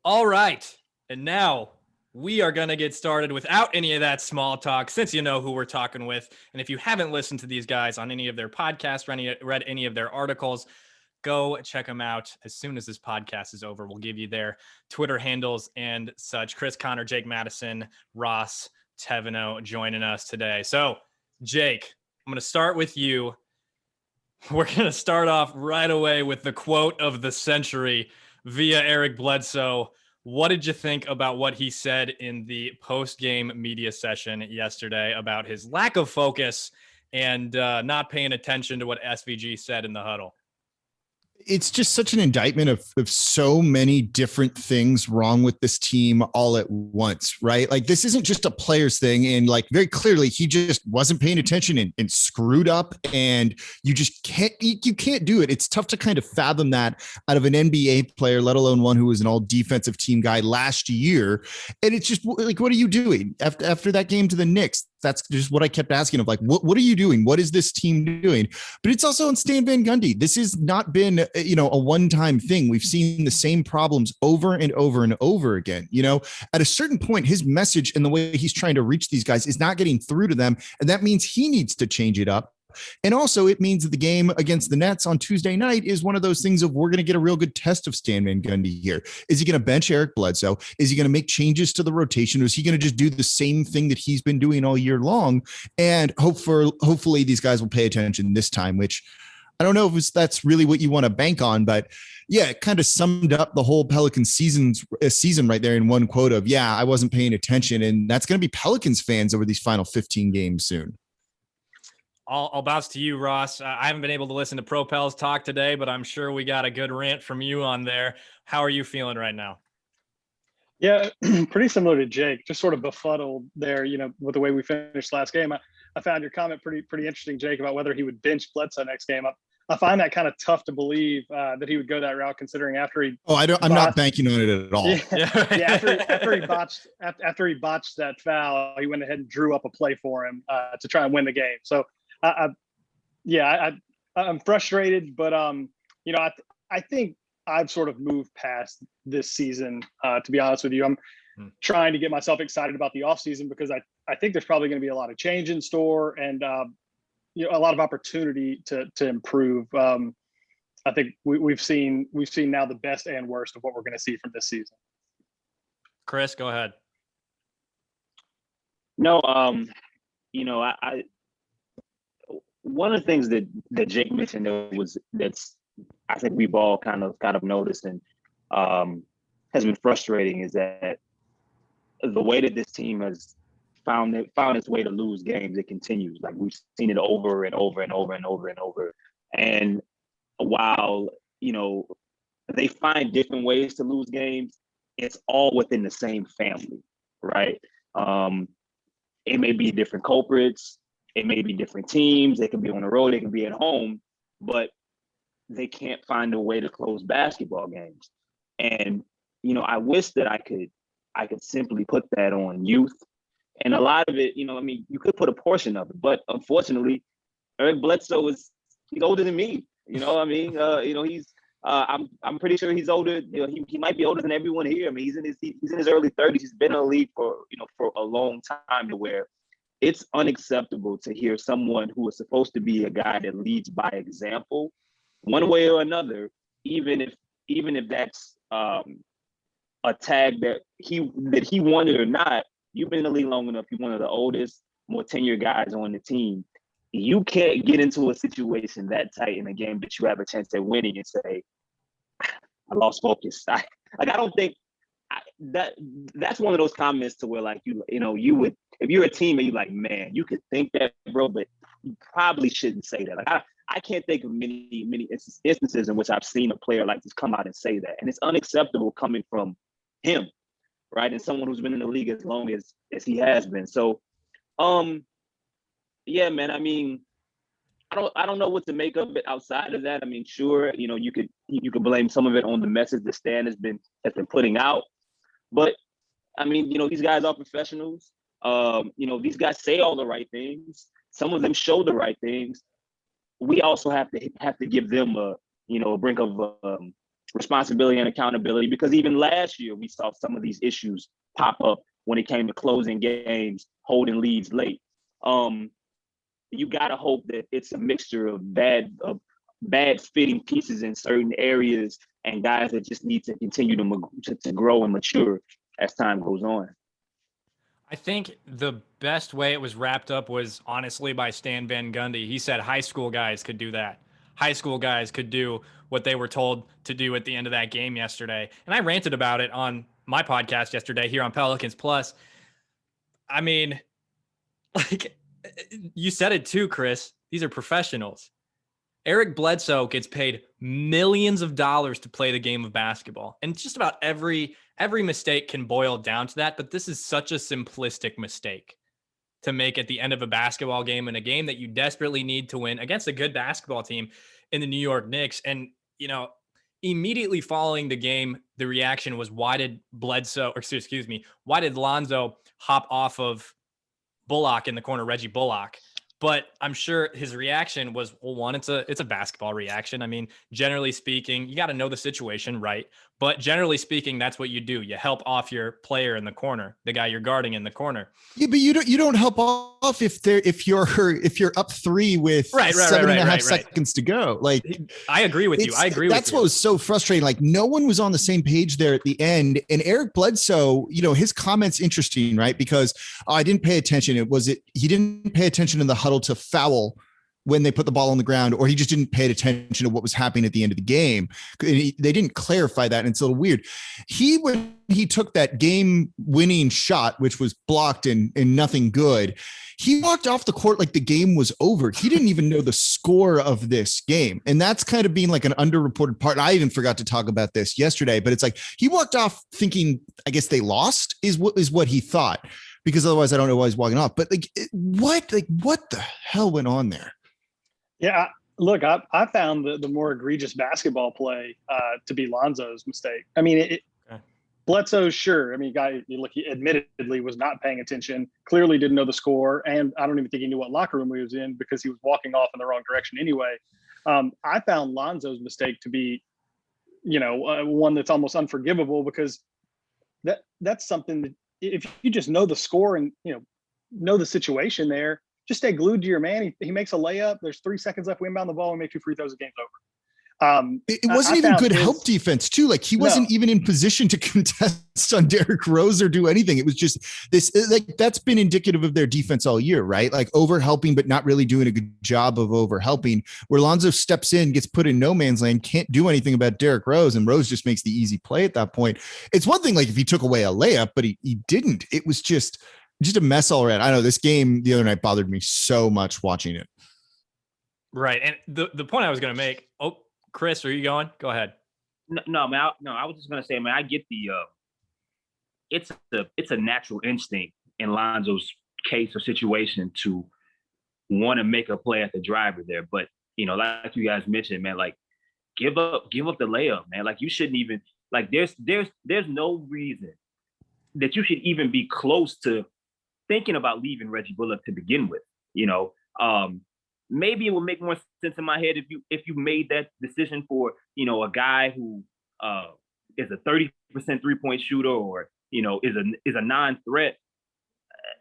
All right. And now we are going to get started without any of that small talk, since you know who we're talking with. And if you haven't listened to these guys on any of their podcasts or read any of their articles, go check them out. As soon as this podcast is over, we'll give you their Twitter handles and such. Chris, Connor, Jake Madison, Ross, Thevenot joining us today. So, Jake, I'm going to start with you. We're going to start off right away with the quote of the century via Eric Bledsoe. What did you think about what he said in the post-game media session yesterday about his lack of focus and not paying attention to what SVG said in the huddle? It's just such an indictment of so many different things wrong with this team all at once, right? Like, this isn't just a players thing. And like, very clearly he just wasn't paying attention and screwed up, and you just can't do it. It's tough to kind of fathom that out of an NBA player, let alone one who was an all defensive team guy last year. And it's just like, what are you doing after that game to the Knicks? That's just what I kept asking of, like, what are you doing? What is this team doing? But it's also on Stan Van Gundy. This has not been, a one-time thing. We've seen the same problems over and over and over again. At a certain point, his message and the way he's trying to reach these guys is not getting through to them. And that means he needs to change it up. And also it means that the game against the Nets on Tuesday night is one of those things of, we're going to get a real good test of Stan Van Gundy here. Is he going to bench Eric Bledsoe? Is he going to make changes to the rotation? Or is he going to just do the same thing that he's been doing all year long? And hopefully these guys will pay attention this time, which I don't know if that's really what you want to bank on, but yeah, it kind of summed up the whole Pelicans season right there in one quote of, yeah, I wasn't paying attention. And that's going to be Pelicans fans over these final 15 games soon. I'll bounce to you, Ross. I haven't been able to listen to Pro Pels talk today, but I'm sure we got a good rant from you on there. How are you feeling right now? Yeah, pretty similar to Jake, just sort of befuddled there, with the way we finished last game. I found your comment pretty interesting, Jake, about whether he would bench Bledsoe next game. I find that kind of tough to believe that he would go that route, considering after he. I'm not banking on it at all. After he botched that foul, he went ahead and drew up a play for him to try and win the game. So, I'm frustrated, but I think I've sort of moved past this season. To be honest with you, I'm trying to get myself excited about the offseason, because I think there's probably going to be a lot of change in store and a lot of opportunity to improve. I think we've seen now the best and worst of what we're going to see from this season. Chris, go ahead. No, I one of the things that Jake mentioned that's I think we've all kind of noticed and has been frustrating is that the way that this team has found its way to lose games, it continues. Like, we've seen it over and over and over and over and over. And while, they find different ways to lose games, it's all within the same family, right? It may be different culprits, it may be different teams, they can be on the road, they can be at home, but they can't find a way to close basketball games. And, I wish that I could simply put that on youth. And a lot of it, you could put a portion of it, but unfortunately, Eric Bledsoe he's older than me. He's I'm pretty sure he's older. He might be older than everyone here. I mean, he's in his early 30s. He's been in the league for a long time, to where it's unacceptable to hear someone who is supposed to be a guy that leads by example, one way or another, even if that's a tag that he wanted or not. You've been in the league long enough. You're one of the oldest, more tenured guys on the team. You can't get into a situation that tight in a game that you have a chance at winning and say, "I lost focus." I don't think that's one of those comments to where, like, you would, if you're a team and you're like, man, you could think that, bro, but you probably shouldn't say that. Like, I can't think of many instances in which I've seen a player like this come out and say that, and it's unacceptable coming from him. Right, and someone who's been in the league as long as he has been. So, yeah, man. I mean, I don't know what to make of it outside of that. I mean, sure, you could blame some of it on the message that Stan has been putting out, but I mean, these guys are professionals. These guys say all the right things. Some of them show the right things. We also have to give them a brink of responsibility and accountability, because even last year we saw some of these issues pop up when it came to closing games, holding leads late. You got to hope that it's a mixture of bad fitting pieces in certain areas and guys that just need to continue to grow and mature as time goes on. I think the best way it was wrapped up was honestly by Stan Van Gundy. He said high school guys could do that. High school guys could do what they were told to do at the end of that game yesterday. And I ranted about it on my podcast yesterday here on Pelicans Plus. I mean, like you said it too, Chris. These are professionals. Eric Bledsoe gets paid millions of dollars to play the game of basketball. And just about every mistake can boil down to that. But this is such a simplistic mistake to make at the end of a basketball game, in a game that you desperately need to win against a good basketball team in the New York Knicks. And, you know, immediately following the game, the reaction was, why did Lonzo hop off of Bullock in the corner, Reggie Bullock? But I'm sure his reaction was, well, one, it's a basketball reaction. I mean, generally speaking, you got to know the situation, right? But generally speaking, that's what you do. You help off your player in the corner, the guy you're guarding in the corner. Yeah, but you don't help off if you're up 3 with 7.5 seconds to go. Like, I agree with you. That's what was so frustrating. Like, no one was on the same page there at the end. And Eric Bledsoe, you know, his comments interesting, right? Because I didn't pay attention. He didn't pay attention in the huddle to foul when they put the ball on the ground, or he just didn't pay attention to what was happening at the end of the game. They didn't clarify that, and it's a little weird. When he took that game-winning shot, which was blocked and nothing good, he walked off the court like the game was over. He didn't even know the score of this game, and that's kind of being like an underreported part. I even forgot to talk about this yesterday, but it's like he walked off thinking, I guess they lost is what he thought, because otherwise I don't know why he's walking off. But what the hell went on there? Yeah, look, I found the more egregious basketball play to be Lonzo's mistake. I mean, Bledsoe, sure. I mean, he admittedly was not paying attention, clearly didn't know the score, and I don't even think he knew what locker room he was in because he was walking off in the wrong direction anyway. I found Lonzo's mistake to be, one that's almost unforgivable, because that's something that if you just know the score and, know the situation there, just stay glued to your man. He makes a layup. There's 3 seconds left. We inbound the ball and make 2 free throws. The game's over. It wasn't even good help defense too. Like, he wasn't even in position to contest on Derrick Rose or do anything. It was just this, like, that's been indicative of their defense all year, right? Like, over helping, but not really doing a good job of over helping, where Lonzo steps in, gets put in no man's land, can't do anything about Derrick Rose, and Rose just makes the easy play at that point. It's one thing, like, if he took away a layup, but he didn't. It was just a mess all around. I know this game the other night bothered me so much watching it. Right. And the point I was going to make, Chris, are you going? Go ahead. No, man. I was just going to say, man, I get it's a natural instinct in Lonzo's case or situation to want to make a play at the driver there. But, like you guys mentioned, man, like, give up the layup, man. Like, you shouldn't even, like, there's no reason that you should even be close to thinking about leaving Reggie Bullock to begin with. Maybe it would make more sense in my head if you made that decision for, a guy who is a 30% 3-point shooter, or, is a non-threat.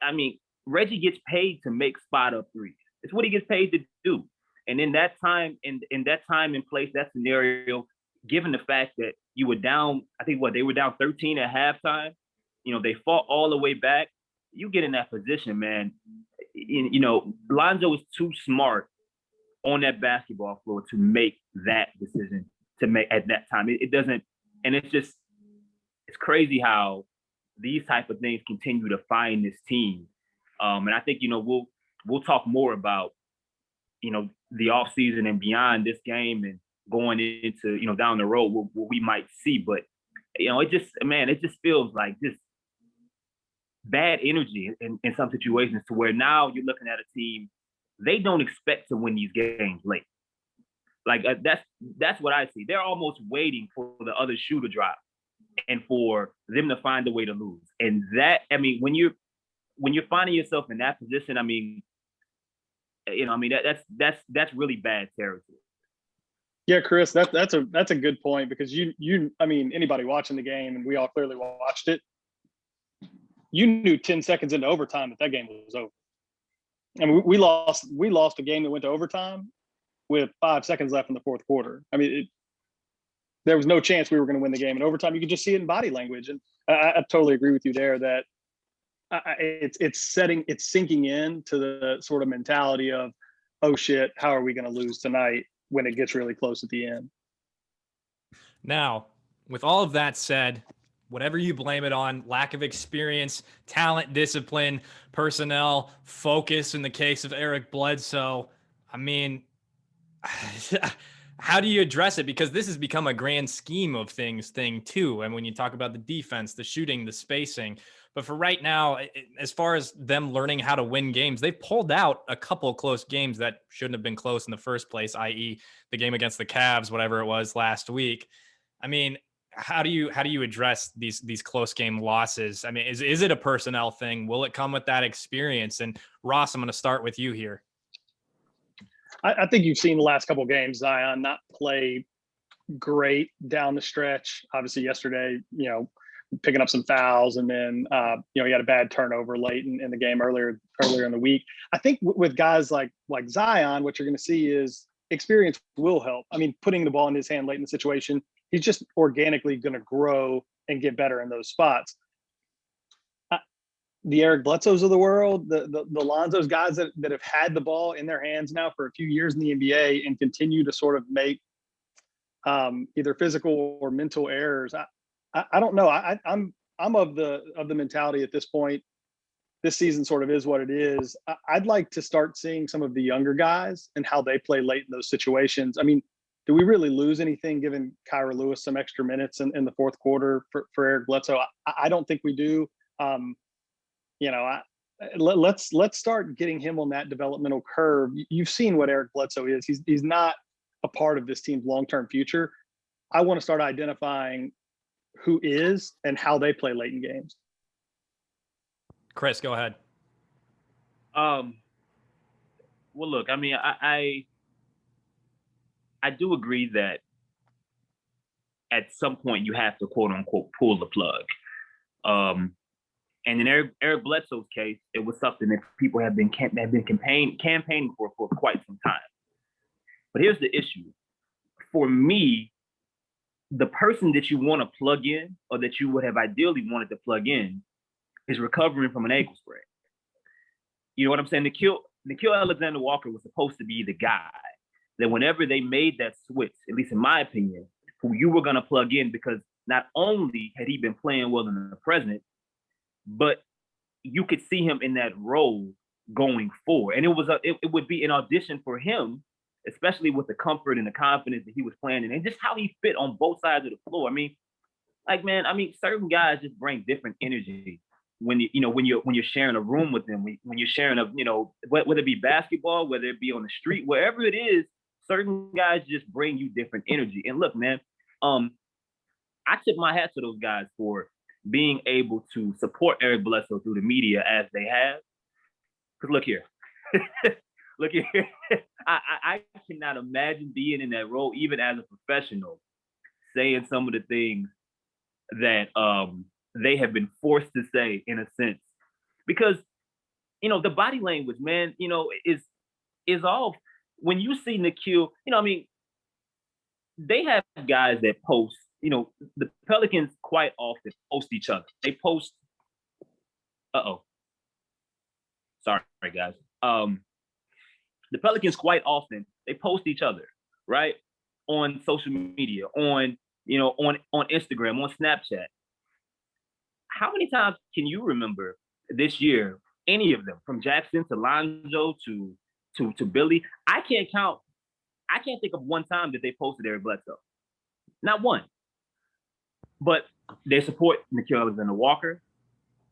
I mean, Reggie gets paid to make spot up threes. It's what he gets paid to do. And in that time, in that time and place, that scenario, given the fact that you were down, I think they were down 13 at halftime. They fought all the way back. You get in that position, man. Lonzo is too smart on that basketball floor to make that decision to make at that time. It doesn't, and it's crazy how these type of things continue to find this team. And I think, we'll talk more about, the offseason and beyond this game and going into, down the road what we might see. But, it just feels like just bad energy in some situations, to where now you're looking at a team, they don't expect to win these games late. Like, that's what I see. They're almost waiting for the other shoe to drop and for them to find a way to lose. And that, when you're finding yourself in that position, that's really bad territory. Yeah, Chris, that's a good point, because I mean, anybody watching the game, and we all clearly watched it, you knew 10 seconds into overtime that game was over. I mean, we lost a game that went to overtime with 5 seconds left in the fourth quarter. I mean, there was no chance we were going to win the game in overtime. You could just see it in body language, and I totally agree with you there that it's sinking in to the sort of mentality of, oh shit, how are we going to lose tonight when it gets really close at the end. Now, with all of that said, whatever you blame it on, lack of experience, talent, discipline, personnel, focus in the case of Eric Bledsoe, I mean, how do you address it? Because this has become a grand scheme of things thing too. And when you talk about the defense, the shooting, the spacing, but for right now, as far as them learning how to win games, they've pulled out a couple close games that shouldn't have been close in the first place, i.e. the game against the Cavs, whatever it was last week. I mean, how do you address these close game losses? I mean, is it a personnel thing? Will it come with that experience? And Ross, I'm going to start with you here. I think you've seen the last couple of games, Zion not play great down the stretch. Obviously yesterday, picking up some fouls, and then he had a bad turnover late in the game earlier in the week. I think with guys like Zion, what you're going to see is experience will help. I mean, putting the ball in his hand late in the situation, he's just organically going to grow and get better in those spots. The Eric Bledsoes of the world, the Lonzos, guys that have had the ball in their hands now for a few years in the NBA and continue to sort of make either physical or mental errors. I don't know. I'm of the mentality at this point. This season sort of is what it is. I'd like to start seeing some of the younger guys and how they play late in those situations. I mean, do we really lose anything giving Kyra Lewis some extra minutes in the fourth quarter for Eric Bledsoe? I don't think we do. Let's start getting him on that developmental curve. You've seen what Eric Bledsoe is. He's not a part of this team's long-term future. I want to start identifying who is and how they play late in games. Chris, go ahead. Well, look, I mean, I do agree that at some point you have to quote unquote pull the plug. And in Eric Bledsoe's case, it was something that people have been campaigning for quite some time. But here's the issue. For me, the person that you want to plug in, or that you would have ideally wanted to plug in, is recovering from an ankle sprain. You know what I'm saying? Nickeil Alexander-Walker was supposed to be the guy that whenever they made that switch, at least in my opinion, who you were going to plug in, because not only had he been playing well in the present, but you could see him in that role going forward. And it would be an audition for him, especially with the comfort and the confidence that he was playing in, and just how he fit on both sides of the floor. I mean, certain guys just bring different energy when you're sharing a room with them, when you're sharing whether it be basketball, whether it be on the street, wherever it is, certain guys just bring you different energy. And look, man, I tip my hat to those guys for being able to support Eric Bledsoe through the media as they have. Because look here. Look here. I cannot imagine being in that role, even as a professional, saying some of the things that they have been forced to say, in a sense. Because, the body language, man, is all. When you see Nickeil, they have guys that post, the Pelicans quite often post each other. They post, sorry, guys. The Pelicans quite often, they post each other, right? On social media, on Instagram, on Snapchat. How many times can you remember this year, any of them, from Jackson to Lonzo to Billy? I can't think of one time that they posted Eric Bledsoe. Not one. But they support Nickeil Alexander-Walker.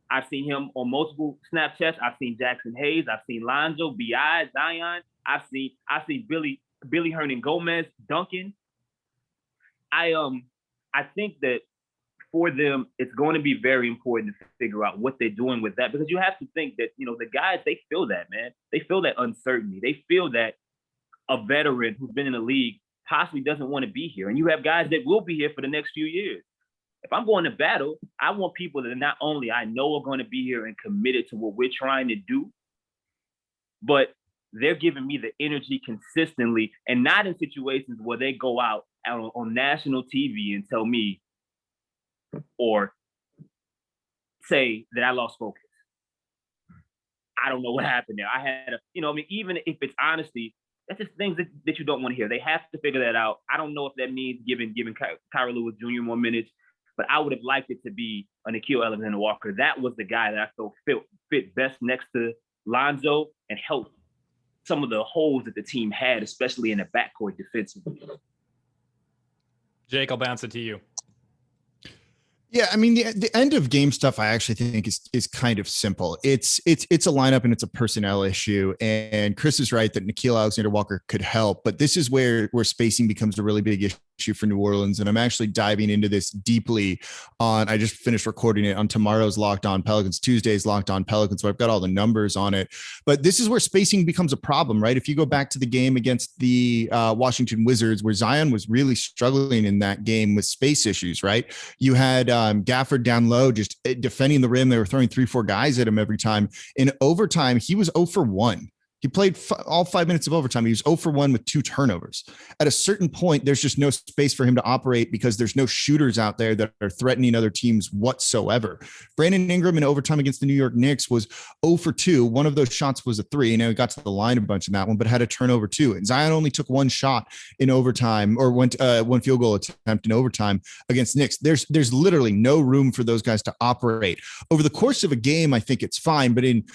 I've seen him on multiple Snapchats. I've seen Jackson Hayes. I've seen Lonzo, B.I., Zion. I've seen Billy Hernan Gomez, Duncan. I think that for them, it's going to be very important to figure out what they're doing with that, because you have to think that, the guys, they feel that, man. They feel that uncertainty. They feel that a veteran who's been in the league possibly doesn't want to be here. And you have guys that will be here for the next few years. If I'm going to battle, I want people that not only I know are going to be here and committed to what we're trying to do, but they're giving me the energy consistently, and not in situations where they go out on national TV and tell me or say that I lost focus. I don't know what happened there. I had even if it's honesty, that's just things that you don't want to hear. They have to figure that out. I don't know if that means giving Kyra Lewis Jr. more minutes, but I would have liked it to be a Nickeil Alexander-Walker. That was the guy that I felt fit best next to Lonzo and helped some of the holes that the team had, especially in the backcourt defensively. Jake, I'll bounce it to you. Yeah, I mean the end of game stuff I actually think is kind of simple. It's a lineup and it's a personnel issue. And Chris is right that Nickeil Alexander-Walker could help, but this is where spacing becomes a really big issue for New Orleans. And I'm actually diving into this deeply I just finished recording it on tomorrow's Locked On Pelicans, Tuesday's Locked On Pelicans. So I've got all the numbers on it, but this is where spacing becomes a problem, right? If you go back to the game against the Washington Wizards, where Zion was really struggling in that game with space issues, right? You had Gafford down low, just defending the rim. They were throwing 3-4 guys at him every time. In overtime, he was 0 for 1. He played all 5 minutes of overtime. He was 0 for 1 with 2 turnovers. At a certain point, there's just no space for him to operate because there's no shooters out there that are threatening other teams whatsoever. Brandon Ingram in overtime against the New York Knicks was 0 for 2. One of those shots was a 3. He got to the line a bunch in that one, but had a turnover too. And Zion only took 1 shot in overtime, or one field goal attempt in overtime against Knicks. There's literally no room for those guys to operate. Over the course of a game, I think it's fine, but in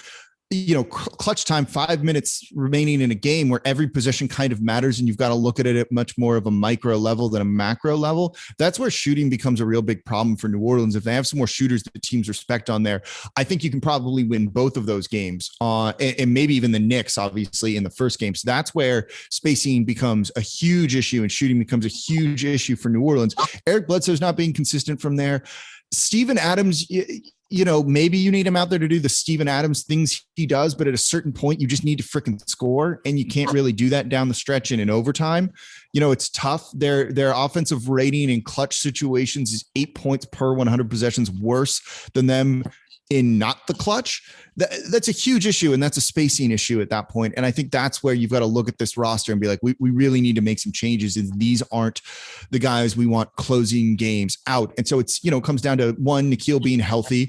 clutch time, 5 minutes remaining in a game where every possession kind of matters and you've got to look at it at much more of a micro level than a macro level. That's where shooting becomes a real big problem for New Orleans. If they have some more shooters that teams respect on there, I think you can probably win both of those games and maybe even the Knicks, obviously, in the first game. So that's where spacing becomes a huge issue and shooting becomes a huge issue for New Orleans. Eric Bledsoe's not being consistent from there. Steven Adams, maybe you need him out there to do the Steven Adams things he does, but at a certain point, you just need to freaking score, and you can't really do that down the stretch and in overtime. It's tough. Their offensive rating in clutch situations is 8 points per 100 possessions, worse than them in not the clutch. That's a huge issue, and that's a spacing issue at that point. And I think that's where you've got to look at this roster and be like, we really need to make some changes, and these aren't the guys we want closing games out. And so it's, comes down to one, Nickeil being healthy,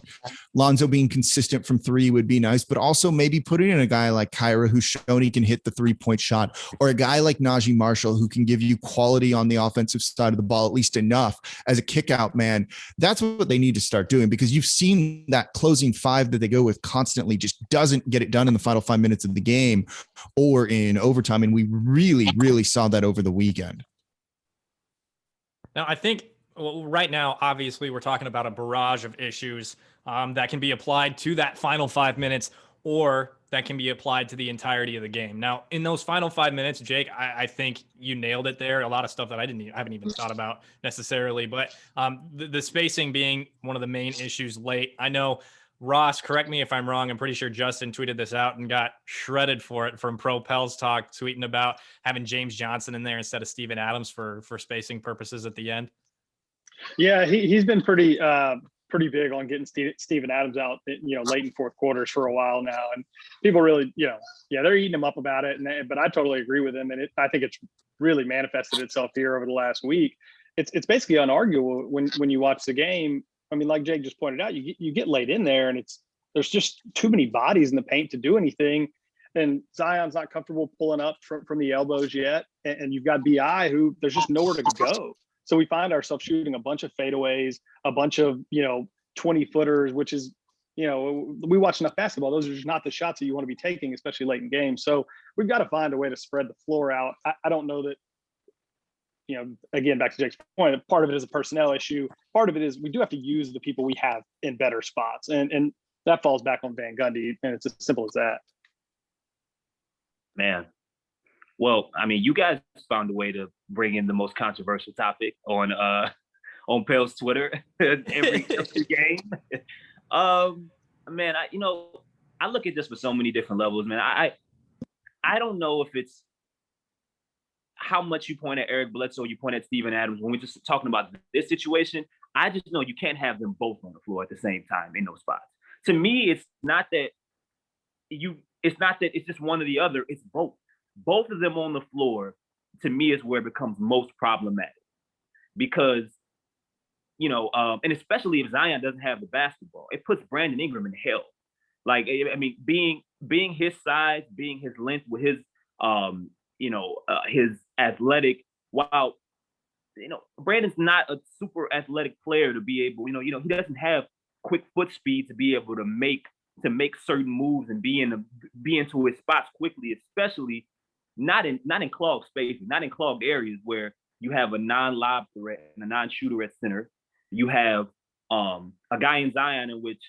Lonzo being consistent from 3 would be nice, but also maybe putting in a guy like Kyra who's shown he can hit the 3-point shot, or a guy like Najee Marshall who can give you quality on the offensive side of the ball, at least enough as a kick out man. That's what they need to start doing, because you've seen that closing 5 that they go with constantly just doesn't get it done in the final 5 minutes of the game or in overtime. And we really, really saw that over the weekend. Now, I think right now, obviously, we're talking about a barrage of issues that can be applied to that final 5 minutes, or that can be applied to the entirety of the game. Now, in those final 5 minutes, Jake, I think you nailed it there. A lot of stuff that I haven't even thought about necessarily, but the spacing being one of the main issues late. I know Ross, correct me if I'm wrong. I'm pretty sure Justin tweeted this out and got shredded for it from Pro Pels Talk, tweeting about having James Johnson in there instead of Steven Adams for spacing purposes at the end. Yeah, he's been pretty big on getting Steven Adams out, late in fourth quarters for a while now, and people really, they're eating him up about it. But I totally agree with him, and I think it's really manifested itself here over the last week. It's basically unarguable when you watch the game. I mean, like Jake just pointed out, you get laid in there, and there's just too many bodies in the paint to do anything. And Zion's not comfortable pulling up from the elbows yet, and you've got BI who there's just nowhere to go. So we find ourselves shooting a bunch of fadeaways, a bunch of 20-footers, which is we watch enough basketball. Those are just not the shots that you want to be taking, especially late in games. So we've got to find a way to spread the floor out. I don't know that. Again, back to Jake's point, part of it is a personnel issue. Part of it is we do have to use the people we have in better spots. And that falls back on Van Gundy. And it's as simple as that. Man. Well, I mean, you guys found a way to bring in the most controversial topic on Pels Twitter every game. Man, I look at this for so many different levels, man. I don't know if it's how much you point at Eric Bledsoe, you point at Steven Adams. When we're just talking about this situation, I just know you can't have them both on the floor at the same time in those spots. To me, it's not that it's just one or the other. It's both. Both of them on the floor, to me, is where it becomes most problematic. Because, and especially if Zion doesn't have the basketball, it puts Brandon Ingram in hell. Like, I mean, being his size, being his length with his, his athletic, while, Brandon's not a super athletic player to be able, he doesn't have quick foot speed to be able to make certain moves and be into his spots quickly, especially not in clogged spaces, not in clogged areas where you have a non-lob threat and a non-shooter at center. You have a guy in Zion in which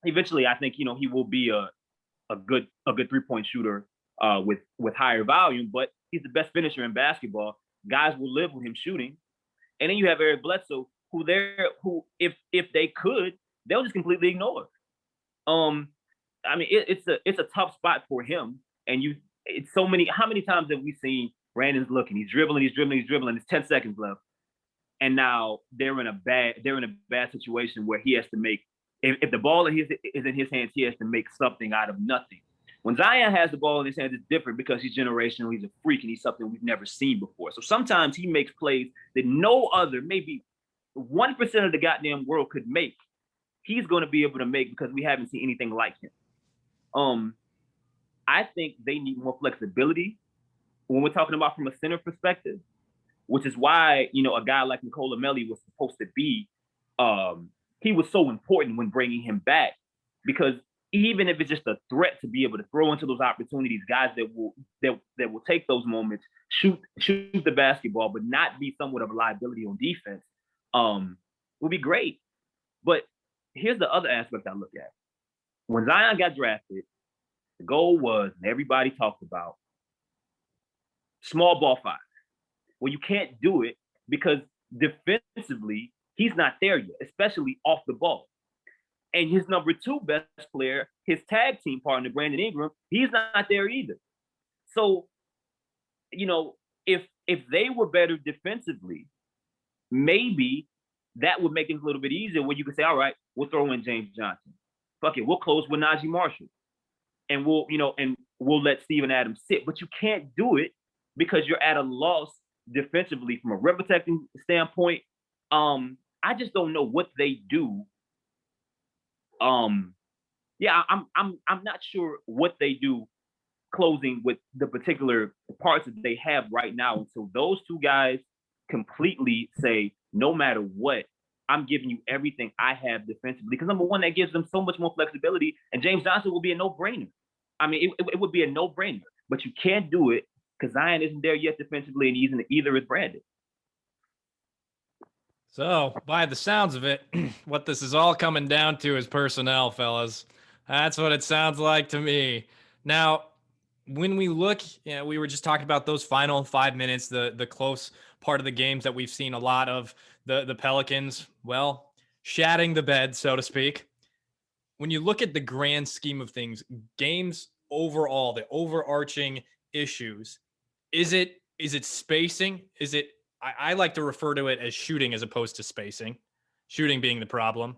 eventually I think he will be a good 3-point shooter with higher volume, but he's the best finisher in basketball. Guys will live with him shooting. And then you have Eric Bledsoe, who if they could, they'll just completely ignore. I mean, it's a tough spot for him. And how many times have we seen Brandon's looking, he's dribbling, it's 10 seconds left. And now they're in a bad situation where he has to make, if the ball is in his hands, he has to make something out of nothing. When Zion has the ball in his hands, it's different because he's generational, he's a freak, and he's something we've never seen before. So sometimes he makes plays that no other, maybe 1% of the goddamn world could make. He's going to be able to make because we haven't seen anything like him. I think they need more flexibility when we're talking about from a center perspective, which is why, a guy like Nicola Melli was supposed to be, he was so important when bringing him back, because even if it's just a threat to be able to throw into those opportunities, guys that will take those moments, shoot the basketball, but not be somewhat of a liability on defense, will be great. But here's the other aspect I look at. When Zion got drafted, the goal was, and everybody talked about, small ball 5. Well, you can't do it because defensively, he's not there yet, especially off the ball. And his number 2 best player, his tag team partner, Brandon Ingram, he's not there either. So, if they were better defensively, maybe that would make it a little bit easier where you could say, all right, we'll throw in James Johnson. Fuck it, we'll close with Najee Marshall. And we'll let Steven Adams sit. But you can't do it because you're at a loss defensively from a rim protecting standpoint. I just don't know what they do. I'm not sure what they do closing with the particular parts that they have right now until those two guys completely say, no matter what, I'm giving you everything I have defensively. Because number one, that gives them so much more flexibility, and James Johnson will be a no-brainer. I mean, it would be a no-brainer, but you can't do it because Zion isn't there yet defensively, and either is Brandon. So, by the sounds of it, what this is all coming down to is personnel, fellas. That's what it sounds like to me. Now, when we look, we were just talking about those final 5 minutes, the close part of the games that we've seen a lot of, the Pelicans, well, shatting the bed, so to speak. When you look at the grand scheme of things, games overall, the overarching issues, is it spacing? Is it, I like to refer to it as shooting as opposed to spacing, shooting being the problem,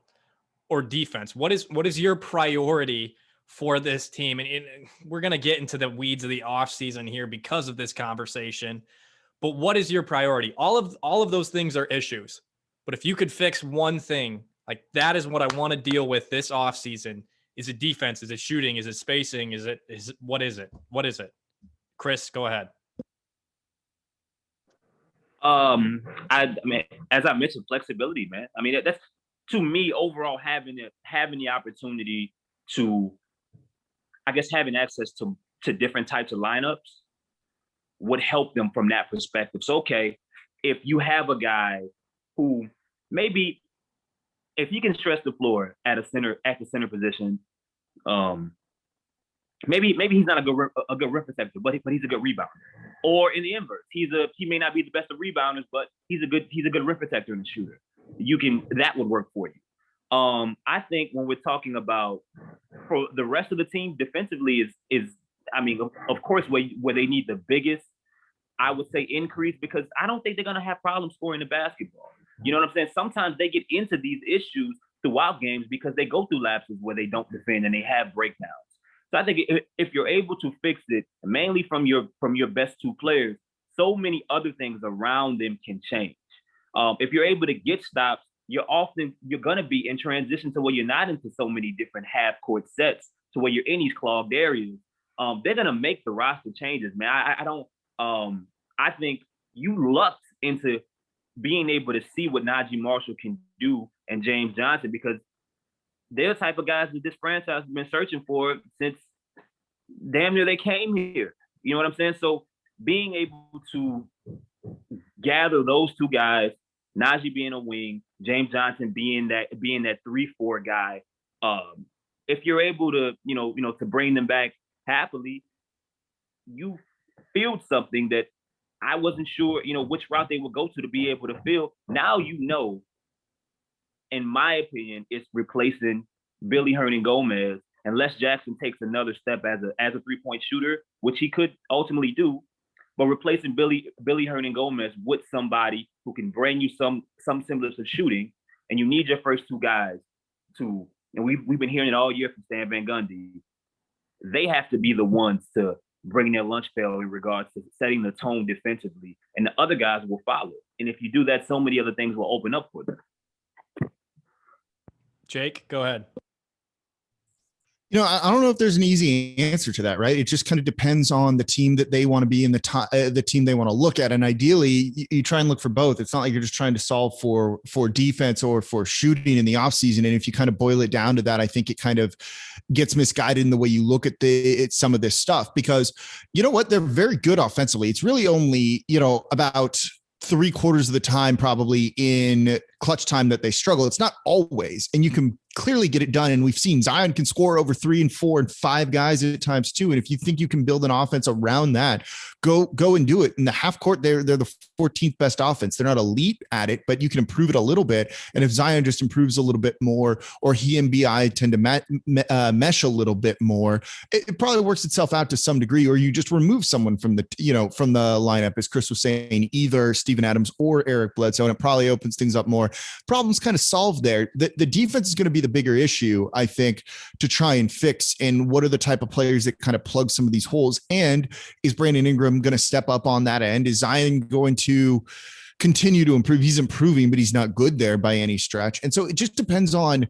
or defense? What is your priority for this team? And we're going to get into the weeds of the offseason here because of this conversation. But what is your priority? All of those things are issues. But if you could fix one thing, like that is what I want to deal with this offseason. Is it defense? Is it shooting? Is it spacing? What is it? What is it? Chris, go ahead. I mean, as I mentioned, flexibility, man. I mean, that's, to me, overall, having the opportunity to, I guess, having access to different types of lineups would help them from that perspective. So, okay, if you have a guy who maybe, if he can stretch the floor at the center position, maybe he's not a good rim protector, but he's a good rebounder. Or in the inverse, he may not be the best of rebounders, but he's a good rim protector and a shooter. That would work for you. I think when we're talking about for the rest of the team defensively is I mean, of course, where they need the biggest I would say increase, because I don't think they're going to have problems scoring the basketball. You know what I'm saying? Sometimes they get into these issues throughout games because they go through lapses where they don't defend and they have breakdowns. So I think if you're able to fix it, mainly from your best two players, so many other things around them can change. If you're able to get stops, you're going to be in transition to where you're not into so many different half court sets to where you're in these clogged areas. They're going to make the roster changes, man. I think you lucked into being able to see what Najee Marshall can do and James Johnson, because they're the type of guys that this franchise has been searching for since damn near they came here. You know what I'm saying? So being able to gather those two guys, Najee being a wing, James Johnson being that 3-4 guy, if you're able to, to bring them back happily, you feel something that I wasn't sure, which route they would go to be able to fill. Now, in my opinion, it's replacing Billy Hernan-Gomez, unless Jackson takes another step as a 3-point shooter, which he could ultimately do. But replacing Billy Hernan-Gomez with somebody who can bring you some semblance of shooting, and you need your first two guys to, and we've been hearing it all year from Stan Van Gundy, they have to be the ones to bring their lunch pail in regards to setting the tone defensively, and the other guys will follow. And if you do that, so many other things will open up for them. Jake, go ahead. I don't know if there's an easy answer to that, right? It just kind of depends on the team that they want to be in, the team they want to look at. And ideally, you try and look for both. It's not like you're just trying to solve for defense or for shooting in the offseason. And if you kind of boil it down to that, I think it kind of gets misguided in the way you look at some of this stuff, because you know what? They're very good offensively. It's really only, about 3/4 of the time probably in clutch time that they struggle. It's not always, and you can clearly get it done. And we've seen Zion can score over 3 and 4 and 5 guys at times too. And if you think you can build an offense around that, go and do it. In the half court, they're the 14th best offense. They're not elite at it, but you can improve it a little bit. And if Zion just improves a little bit more, or he and BI tend to mesh a little bit more, it probably works itself out to some degree. Or you just remove someone from the lineup, as Chris was saying, either Steven Adams or Eric Bledsoe, and it probably opens things up more. Problems kind of solved there. The defense is going to be the bigger issue, I think, to try and fix. And what are the type of players that kind of plug some of these holes? And is Brandon Ingram going to step up on that end? Is Zion going to continue to improve? He's improving, but he's not good there by any stretch. And so it just depends on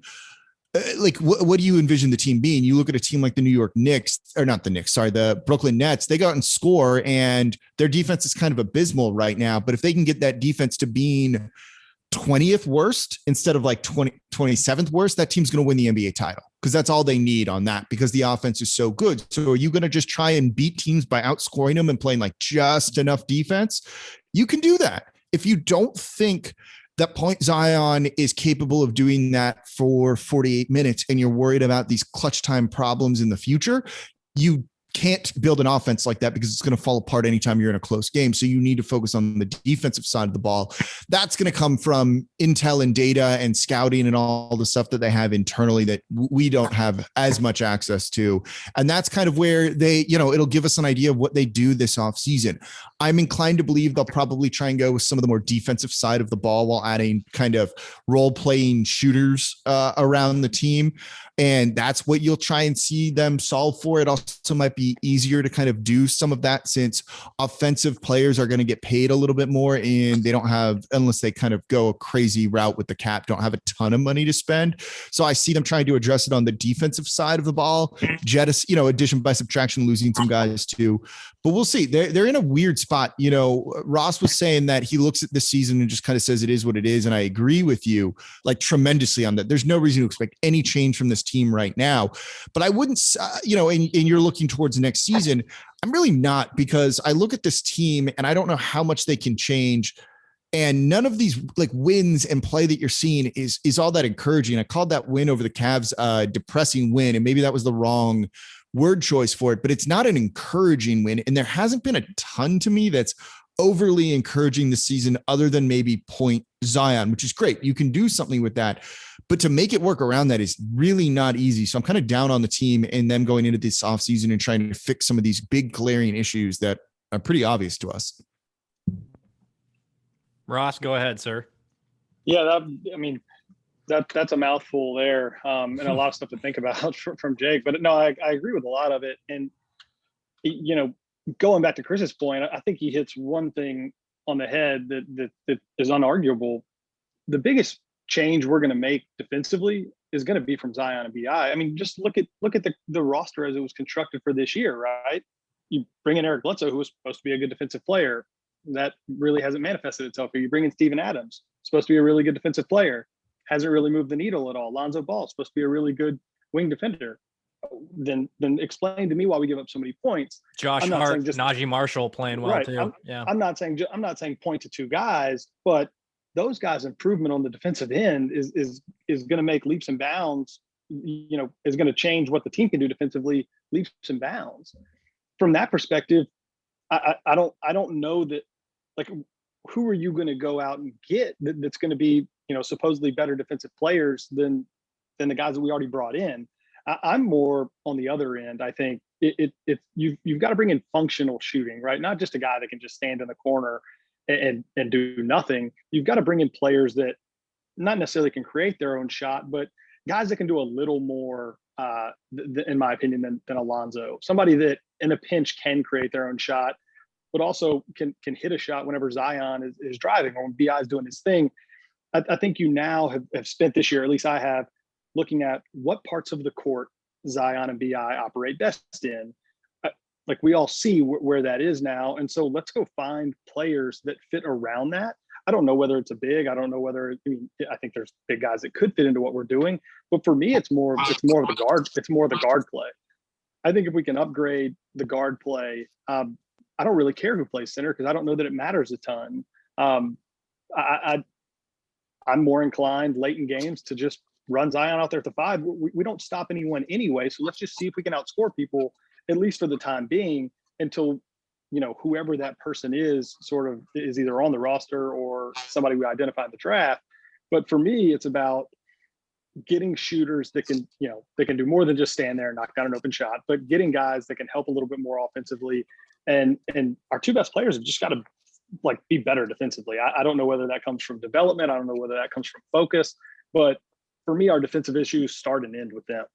what do you envision the team being? You look at a team like the New York Knicks, or not the Knicks, sorry, the Brooklyn Nets. They go out and score, and their defense is kind of abysmal right now. But if they can get that defense to being 20th worst instead of like 27th worst, that team's going to win the NBA title, because that's all they need on that, because the offense is so good. So are you going to just try and beat teams by outscoring them and playing like just enough defense? You can do that. If you don't think that Point Zion is capable of doing that for 48 minutes and you're worried about these clutch time problems in the future, you can't build an offense like that, because it's going to fall apart anytime you're in a close game. So you need to focus on the defensive side of the ball. That's going to come from intel and data and scouting and all the stuff that they have internally that we don't have as much access to. And that's kind of where they, it'll give us an idea of what they do this offseason. I'm inclined to believe they'll probably try and go with some of the more defensive side of the ball while adding kind of role-playing shooters around the team. And that's what you'll try and see them solve for. It also might be easier to kind of do some of that, since offensive players are going to get paid a little bit more, and they don't have, unless they kind of go a crazy route with the cap, don't have a ton of money to spend. So I see them trying to address it on the defensive side of the ball. Addition by subtraction, losing some guys too. But we'll see. They're in a weird spot. Ross was saying that he looks at this season and just kind of says it is what it is. And I agree with you like tremendously on that. There's no reason to expect any change from this team right now. But I wouldn't, and you're looking towards next season. I'm really not, because I look at this team and I don't know how much they can change. And none of these like wins and play that you're seeing is all that encouraging. I called that win over the Cavs a depressing win, and maybe that was the wrong word choice for it, but it's not an encouraging win. And there hasn't been a ton to me that's overly encouraging this season, other than maybe Point Zion, which is great. You can do something with that, but to make it work around that is really not easy. So I'm kind of down on the team and them going into this offseason and trying to fix some of these big glaring issues that are pretty obvious to us. Ross, go ahead, sir. Yeah, that's a mouthful there, and a lot of stuff to think about from Jake. But no, I agree with a lot of it. And going back to Chris's point, I think he hits one thing on the head that is unarguable. The biggest change we're going to make defensively is going to be from Zion and BI. I mean, just look at the roster as it was constructed for this year, right? You bring in Eric Bledsoe, who was supposed to be a good defensive player. That really hasn't manifested itself. You bring in Steven Adams, supposed to be a really good defensive player, hasn't really moved the needle at all. Lonzo Ball, supposed to be a really good wing defender. Then explain to me why we give up so many points. Josh Hart, Najee Marshall playing well, right, too. I'm not saying point to two guys, but those guys' improvement on the defensive end is going to make leaps and bounds. Is going to change what the team can do defensively, leaps and bounds. From that perspective, I don't know that, like, who are you going to go out and get that's going to be supposedly better defensive players than the guys that we already brought in. I'm more on the other end. I think you've got to bring in functional shooting, right? Not just a guy that can just stand in the corner and do nothing. You've got to bring in players that not necessarily can create their own shot, but guys that can do a little more, in my opinion, than Alonzo. Somebody that in a pinch can create their own shot, but also can hit a shot whenever Zion is driving or when BI is doing his thing. I think you now have spent this year, at least I have, looking at what parts of the court Zion and BI operate best in. Like, we all see where that is now. And so let's go find players that fit around that. I don't know whether it's a big, I don't know whether, I think there's big guys that could fit into what we're doing, but for me, it's more of the guard. It's more of the guard play. I think if we can upgrade the guard play, I don't really care who plays center because I don't know that it matters a ton. I'm more inclined late in games to just run Zion out there at the 5. We don't stop anyone anyway, so let's just see if we can outscore people, at least for the time being, until whoever that person is sort of is either on the roster or somebody we identify in the draft. But for me, it's about getting shooters that can do more than just stand there and knock down an open shot, but getting guys that can help a little bit more offensively. And our two best players have just got to be better defensively. I don't know whether that comes from development. I don't know whether that comes from focus, but for me, our defensive issues start and end with them.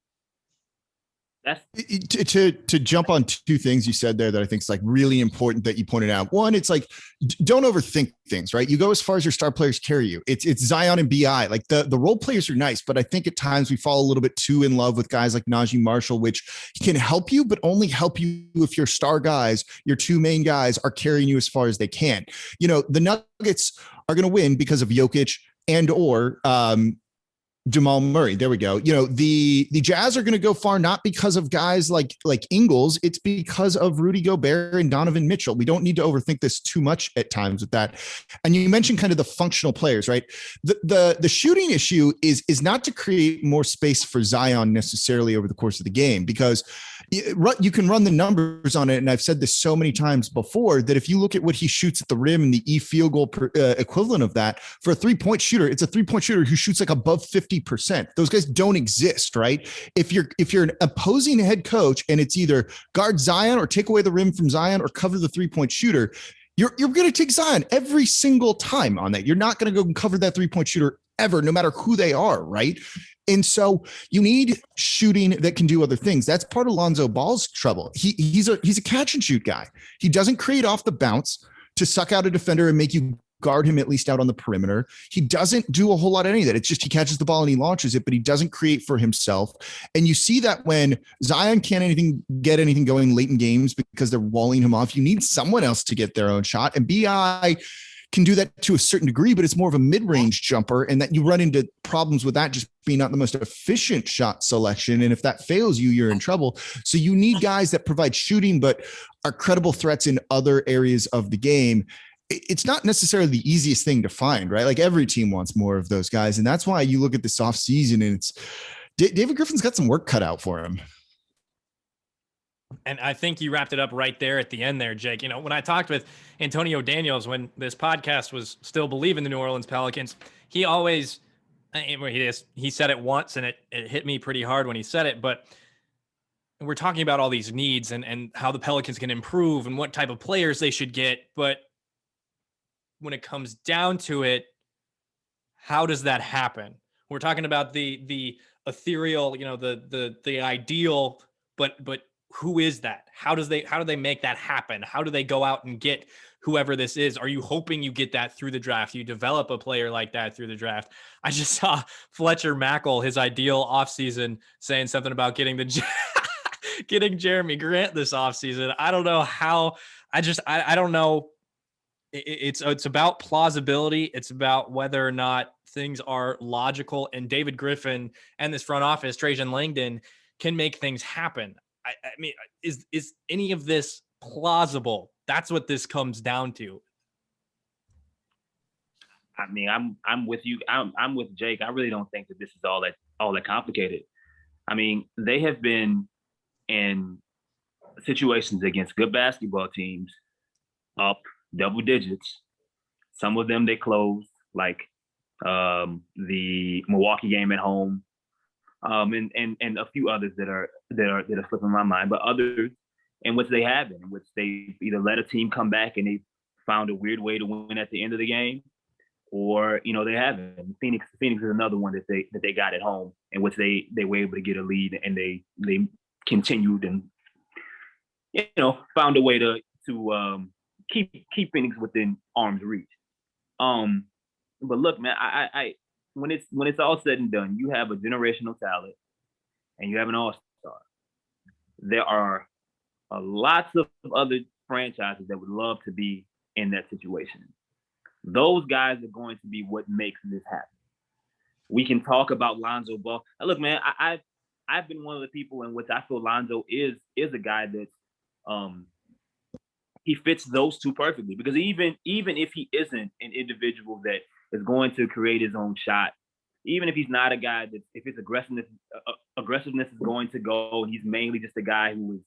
To jump on two things you said there that I think is really important that you pointed out. One, it's don't overthink things, right? You go as far as your star players carry you. It's Zion and BI. The role players are nice, but I think at times we fall a little bit too in love with guys like Najee Marshall, which can help you, but only help you if your star guys, your two main guys, are carrying you as far as they can. The Nuggets are going to win because of Jokic and or Jamal Murray. There we go. The Jazz are going to go far, not because of guys like Ingles. It's because of Rudy Gobert and Donovan Mitchell. We don't need to overthink this too much at times with that. And you mentioned kind of the functional players, right? The shooting issue is not to create more space for Zion necessarily over the course of the game, because you can run the numbers on it. And I've said this so many times before that if you look at what he shoots at the rim and the field goal equivalent of that for a 3-point shooter, it's a 3-point shooter who shoots above 50%. Those guys don't exist, right? If you're an opposing head coach and it's either guard Zion or take away the rim from Zion or cover the 3-point shooter, you're going to take Zion every single time on that. You're not going to go and cover that 3-point shooter ever, no matter who they are, right? And so you need shooting that can do other things. That's part of Lonzo Ball's trouble. He's a catch and shoot guy. He doesn't create off the bounce to suck out a defender and make you guard him at least out on the perimeter. He doesn't do a whole lot of any of that. It's just he catches the ball and he launches it, but he doesn't create for himself. And you see that when Zion can't get anything going late in games because they're walling him off, you need someone else to get their own shot. And BI can do that to a certain degree, but it's more of a mid-range jumper, and that you run into problems with that just being not the most efficient shot selection. And if that fails you, you're in trouble. So you need guys that provide shooting, but are credible threats in other areas of the game. It's not necessarily the easiest thing to find, right? Every team wants more of those guys. And that's why you look at this offseason and it's David Griffin's got some work cut out for him. And I think you wrapped it up right there at the end there, Jake. When I talked with Antonio Daniels, when this podcast was still believing the New Orleans Pelicans, he always, he said it once and it hit me pretty hard when he said it, but we're talking about all these needs and how the Pelicans can improve and what type of players they should get. But when it comes down to it, how does that happen? We're talking about the ethereal, the ideal, but who is that? How do they make that happen? How do they go out and get whoever this is? Are you hoping you get that through the draft? You develop a player like that through the draft. I just saw Fletcher Mackel, his ideal offseason, saying something about getting getting Jeremy Grant this offseason. I don't know how. I don't know. It's about plausibility. It's about whether or not things are logical, and David Griffin and this front office, Trajan Langdon, can make things happen. I mean, is any of this plausible? That's what this comes down to. I mean, I'm with you. I'm with Jake. I really don't think that this is all that complicated. I mean, they have been in situations against good basketball teams up double digits. Some of them they closed, like the Milwaukee game at home, and a few others that are slipping my mind, but others in which they haven't, in which they either let a team come back and they found a weird way to win at the end of the game, or they haven't. Phoenix is another one that they got at home, in which they were able to get a lead and they continued and found a way to keep Phoenix within arm's reach. But look, man, I when it's all said and done, you have a generational talent and you have an all-star. There are lots of other franchises that would love to be in that situation. Those guys are going to be what makes this happen. We can talk about Lonzo Ball. Look, man, I've been one of the people in which I feel Lonzo is a guy that's he fits those two perfectly, because even if he isn't an individual that is going to create his own shot, even if he's not a guy that, if his aggressiveness is going to go, and he's mainly just a guy who is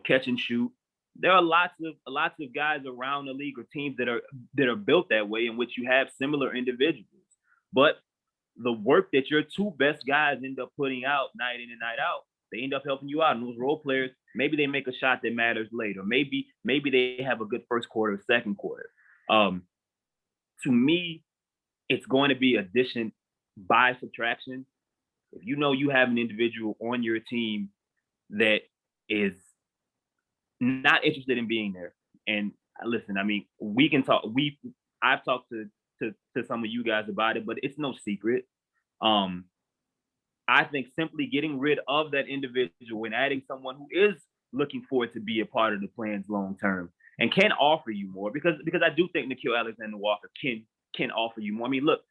catch and shoot, there are lots of guys around the league or teams that are built that way, in which you have similar individuals. But the work that your two best guys end up putting out night in and night out, they end up helping you out. And those role players, maybe they make a shot that matters later. Maybe they have a good first quarter, second quarter. To me, it's going to be addition by subtraction. If you have an individual on your team that is not interested in being there, and listen, I mean, we can talk. I've talked to some of you guys about it, but it's no secret. I think simply getting rid of that individual and adding someone who is looking forward to be a part of the plans long term and can offer you more, because I do think Nickeil Alexander-Walker can offer you more. I mean, look,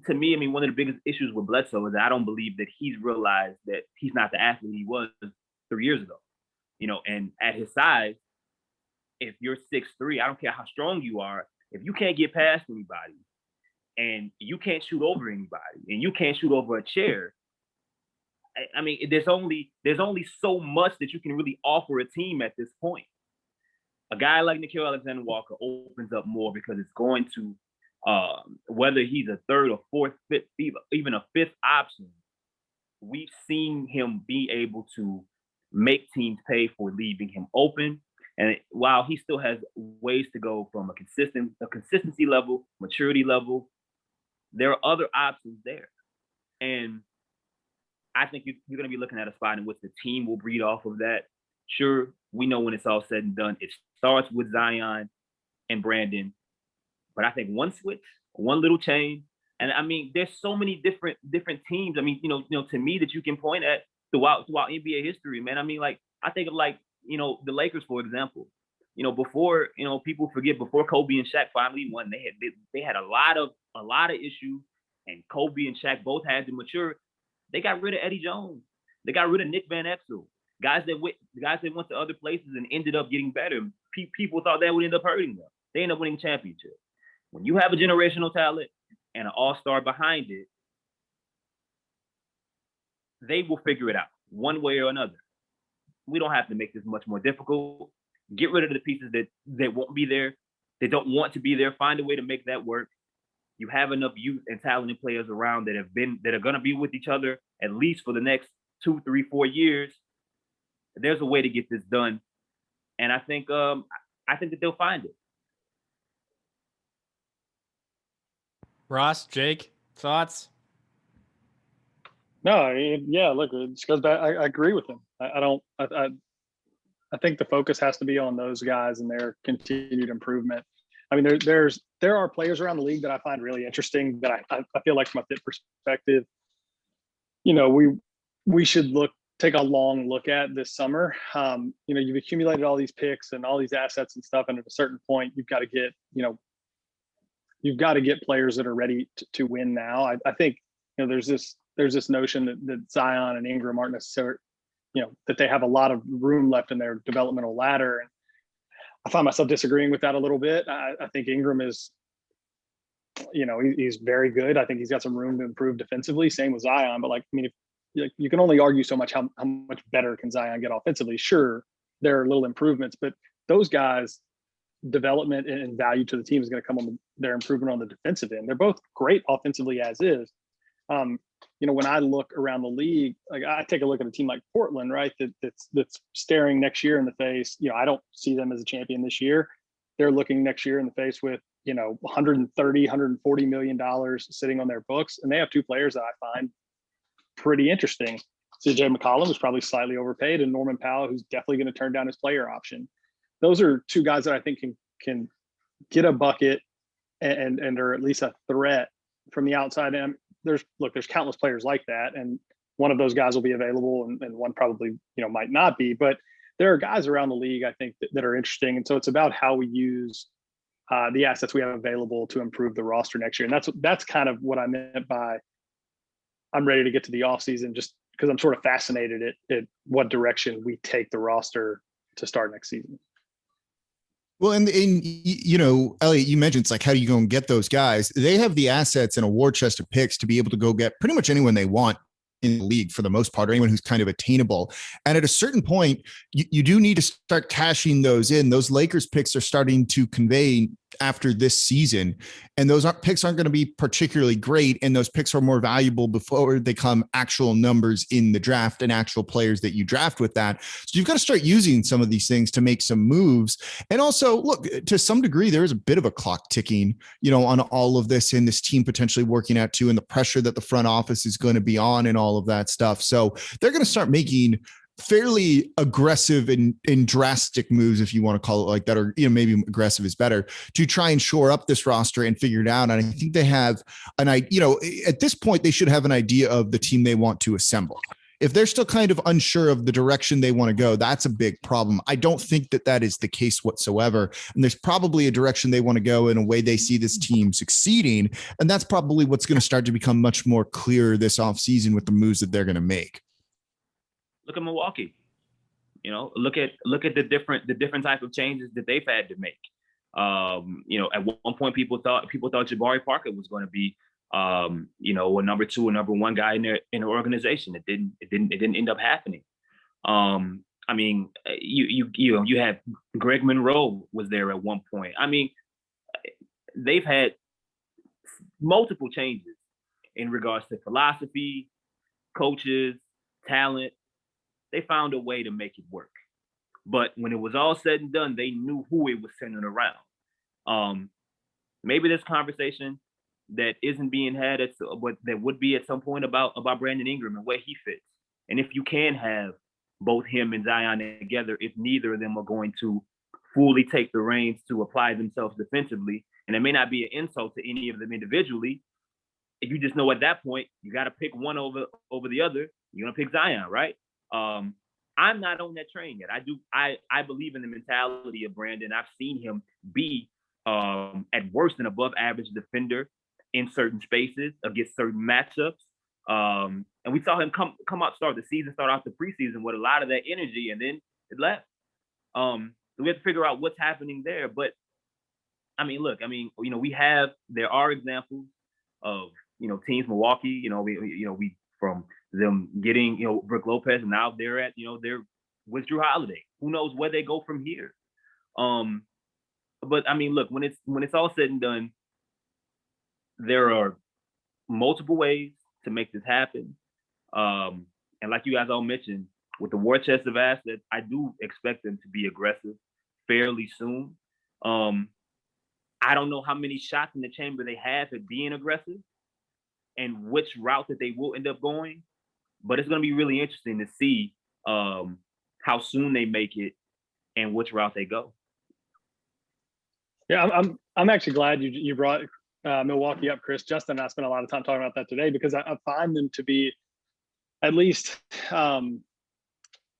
to me, I mean, one of the biggest issues with Bledsoe is that I don't believe that he's realized that he's not the athlete he was 3 years ago. And at his size, if you're 6'3", I don't care how strong you are, if you can't get past anybody and you can't shoot over anybody and you can't shoot over a chair, I mean, there's only so much that you can really offer a team at this point. A guy like Nickeil Alexander-Walker opens up more, because it's going to, whether he's a third or fourth, fifth, even a fifth option, we've seen him be able to make teams pay for leaving him open. And while he still has ways to go from a consistency level, maturity level, there are other options there. And I think you're going to be looking at a spot in which the team will breed off of that. Sure, we know when it's all said and done, it starts with Zion and Brandon. But I think one switch, one little change, and I mean, there's so many different teams. I mean, to me, that you can point at throughout NBA history, man. I mean, like, I think of the Lakers, for example. Before, people forget, before Kobe and Shaq finally won, they had a lot of issues, and Kobe and Shaq both had to mature. They got rid of Eddie Jones. They got rid of Nick Van Exel. Guys that went to other places and ended up getting better. People thought that would end up hurting them. They end up winning championships. When you have a generational talent and an all-star behind it, they will figure it out one way or another. We don't have to make this much more difficult. Get rid of the pieces that won't be there. They don't want to be there. Find a way to make that work. You have enough youth and talented players around that are going to be with each other at least for the next 2, 3, 4 years. There's a way to get this done, and I think that they'll find it. Ross, Jake, thoughts? No, yeah. Look, it just goes back. I agree with him. I think the focus has to be on those guys and their continued improvement. I mean, there are players around the league that I find really interesting that I feel like from a fit perspective, we should take a long look at this summer. You've accumulated all these picks and all these assets and stuff, and at a certain point, you've got to get players that are ready to win now. I think there's this notion that Zion and Ingram aren't necessarily, that they have a lot of room left in their developmental ladder, and I find myself disagreeing with that a little bit. I think Ingram is, he's very good. I think he's got some room to improve defensively. Same with Zion, but if you can only argue so much how much better can Zion get offensively. Sure, there are little improvements, but those guys' development and value to the team is going to come on their improvement on the defensive end. They're both great offensively as is. When I look around the league, like I take a look at a team like Portland, right? That's staring next year in the face. I don't see them as a champion this year. They're looking next year in the face with, 130, $140 million sitting on their books. And they have two players that I find pretty interesting. CJ McCollum is probably slightly overpaid, and Norman Powell, who's definitely going to turn down his player option. Those are two guys that I think can get a bucket and are at least a threat from the outside. And there's countless players like that, and one of those guys will be available, and one probably might not be. But there are guys around the league I think that are interesting, and so it's about how we use the assets we have available to improve the roster next year. And that's kind of what I meant by I'm ready to get to the offseason, just because I'm sort of fascinated at what direction we take the roster to start next season. Well, and Elliot, you mentioned it's like, how do you go and get those guys? They have the assets and a war chest of picks to be able to go get pretty much anyone they want in the league for the most part, or anyone who's kind of attainable. And at a certain point, you do need to start cashing those in. Those Lakers picks are starting to convey after this season, and those picks aren't going to be particularly great, and those picks are more valuable before they come actual numbers in the draft and actual players that you draft with that. So you've got to start using some of these things to make some moves. And also, look, to some degree, there is a bit of a clock ticking, on all of this, and this team potentially working out too, and the pressure that the front office is going to be on and all of that stuff. So they're going to start making fairly aggressive and drastic moves, if you want to call it like that, or maybe aggressive is better, to try and shore up this roster and figure it out. And I think they have at this point, they should have an idea of the team they want to assemble. If they're still kind of unsure of the direction they want to go, that's a big problem. I don't think that is the case whatsoever. And there's probably a direction they want to go in a way they see this team succeeding. And that's probably what's going to start to become much more clear this offseason with the moves that they're going to make. Look at Milwaukee. Look at the different type of changes that they've had to make. At one point, people thought Jabari Parker was going to be, a number 2 or number 1 guy in their organization. It didn't end up happening. You had Greg Monroe was there at one point. I mean, they've had multiple changes in regards to philosophy, coaches, talent. They found a way to make it work. But when it was all said and done, they knew who it was centered around. Maybe this conversation that isn't being had but that would be at some point about Brandon Ingram and where he fits. And if you can have both him and Zion together, if neither of them are going to fully take the reins to apply themselves defensively, and it may not be an insult to any of them individually, if you just know at that point, you got to pick one over the other, you're going to pick Zion, right? I'm not on that train yet. I believe in the mentality of Brandon. I've seen him be at worst an above average defender in certain spaces against certain matchups. And we saw him come out, start off the preseason with a lot of that energy, and then it left. So we have to figure out what's happening there. But there are examples of, teams, Milwaukee, we from them getting, Brook Lopez, and now they're with Drew Holiday. Who knows where they go from here? But look, when it's all said and done, there are multiple ways to make this happen. And like you guys all mentioned, with the war chest of assets, I do expect them to be aggressive fairly soon. I don't know how many shots in the chamber they have at being aggressive and which route that they will end up going. But it's going to be really interesting to see how soon they make it and which route they go. Yeah, I'm actually glad you brought Milwaukee up, Chris. Justin and I spent a lot of time talking about that today because I find them to be at least, a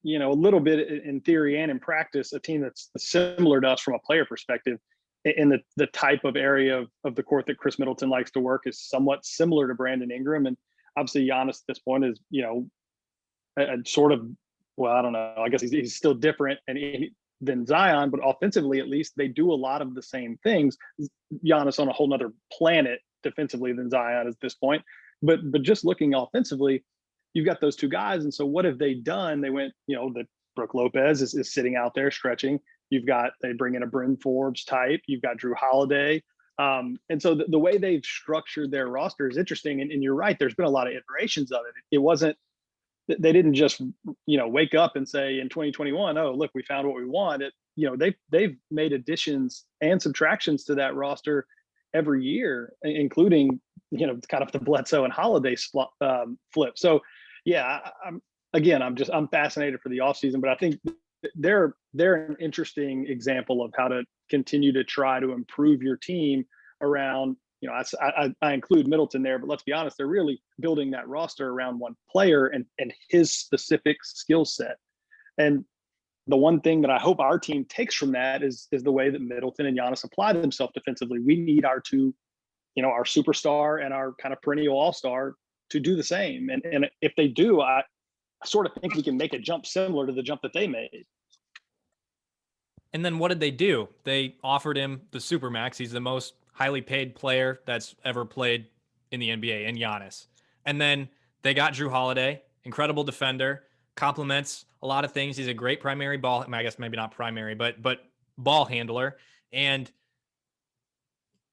little bit in theory and in practice, a team that's similar to us from a player perspective. In the type of area of the court that Chris Middleton likes to work is somewhat similar to Brandon Ingram. And obviously Giannis at this point is, a sort of, well, I don't know. I guess he's still different than Zion, but offensively, at least, they do a lot of the same things. Giannis on a whole nother planet defensively than Zion at this point. But just looking offensively, you've got those two guys. And so what have they done? They went, that Brook Lopez is sitting out there stretching. They bring in a Bryn Forbes type. You've got Drew Holiday. And so the way they've structured their roster is interesting. And you're right, there's been a lot of iterations of it. It wasn't, they didn't just, wake up and say in 2021, oh, look, we found what we want. They've made additions and subtractions to that roster every year, including, kind of the Bledsoe and Holiday flip. So yeah, I'm fascinated for the offseason, but I think they're an interesting example of how to continue to try to improve your team around, I include Middleton there, but let's be honest, they're really building that roster around one player and his specific skill set. And the one thing that I hope our team takes from that is the way that Middleton and Giannis apply themselves defensively. We need our two, our superstar and our kind of perennial all-star to do the same. And if they do, I sort of think we can make a jump similar to the jump that they made. And then what did they do? They offered him the Supermax. He's the most highly paid player that's ever played in the NBA, and Giannis. And then they got Drew Holiday, incredible defender, complements a lot of things. He's a great primary ball. I guess maybe not primary, but ball handler. And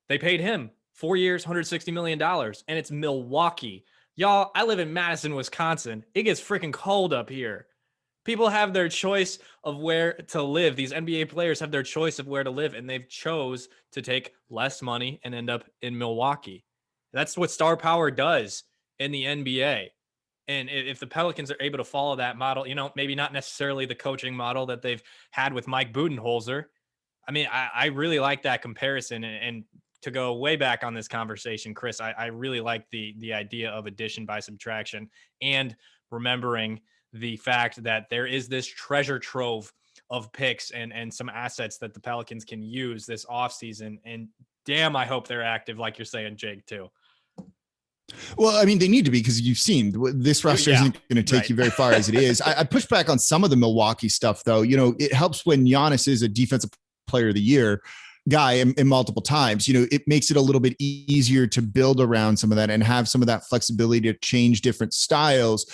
they paid him 4 years, $160 million. And it's Milwaukee. Y'all, I live in Madison, Wisconsin. It gets freaking cold up here. People have their choice of where to live. These NBA players have their choice of where to live, and they've chose to take less money and end up in Milwaukee. That's what star power does in the NBA. And if the Pelicans are able to follow that model, maybe not necessarily the coaching model that they've had with Mike Budenholzer. I mean, I really like that comparison. And to go way back on this conversation, Chris, I really like the idea of addition by subtraction and remembering the fact that there is this treasure trove of picks and some assets that the Pelicans can use this offseason. And damn, I hope they're active, like you're saying, Jake, too. Well, I mean, they need to be, because you've seen this roster isn't going to take you very far as it is. I push back on some of the Milwaukee stuff, though. It helps when Giannis is a defensive player of the year guy and multiple times. It makes it a little bit easier to build around some of that and have some of that flexibility to change different styles.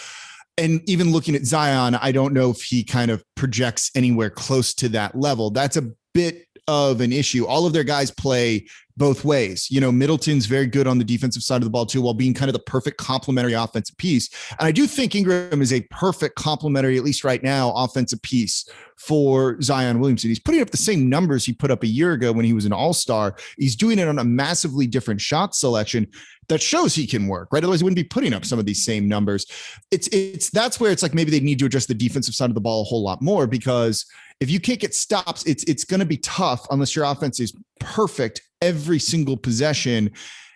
And even looking at Zion, I don't know if he kind of projects anywhere close to that level. That's a bit of an issue. All of their guys play both ways. Middleton's very good on the defensive side of the ball too, while being kind of the perfect complementary offensive piece. And I do think Ingram is a perfect complementary, at least right now, offensive piece for Zion Williamson. He's putting up the same numbers he put up a year ago when he was an all-star. He's doing it on a massively different shot selection that shows he can work, right? Otherwise he wouldn't be putting up some of these same numbers. That's where it's like maybe they need to address the defensive side of the ball a whole lot more, because if you can't get stops, it's going to be tough unless your offense is perfect every single possession.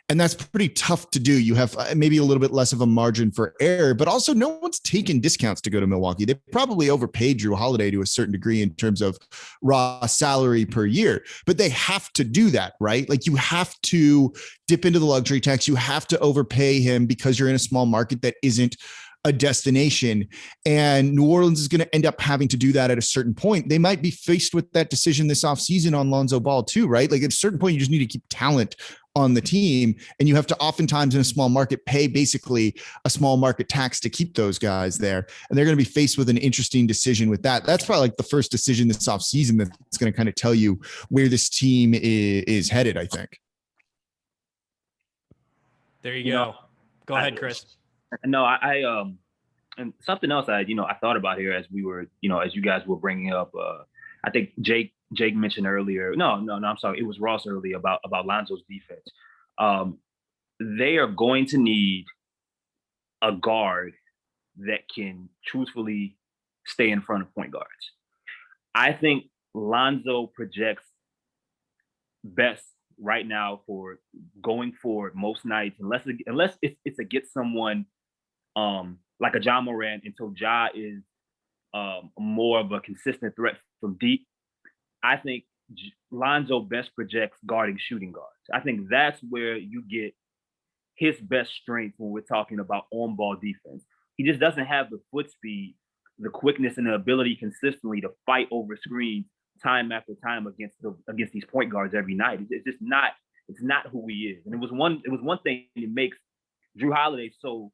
And that's pretty tough to do. You have maybe a little bit less of a margin for error, but also no one's taking discounts to go to Milwaukee. They probably overpaid Drew Holiday to a certain degree in terms of raw salary per year, but they have to do that, right? Like, you have to dip into the luxury tax. You have to overpay him because you're in a small market that isn't a destination. And New Orleans is going to end up having to do that at a certain point. They might be faced with that decision this offseason on Lonzo Ball too, right? Like, at a certain point, you just need to keep talent on the team, and you have to oftentimes in a small market pay basically a small market tax to keep those guys there. And they're going to be faced with an interesting decision with that. That's probably like the first decision this offseason that's going to kind of tell you where this team is headed, I think. There you go. Go ahead, Chris. No, and something else I thought about here as we were, as you guys were bringing up, I think Jake Jake mentioned earlier. No, I'm sorry. It was Ross earlier about Lonzo's defense. They are going to need a guard that can truthfully stay in front of point guards. I think Lonzo projects best right now for going forward most nights, unless it's against someone like a Ja Morant, until Ja is more of a consistent threat from deep. I think Lonzo best projects guarding shooting guards. I think that's where you get his best strength when we're talking about on-ball defense. He just doesn't have the foot speed, the quickness, and the ability consistently to fight over screens time after time against these point guards every night. It's just not. It's not who he is. And it was one thing that makes Drew Holiday so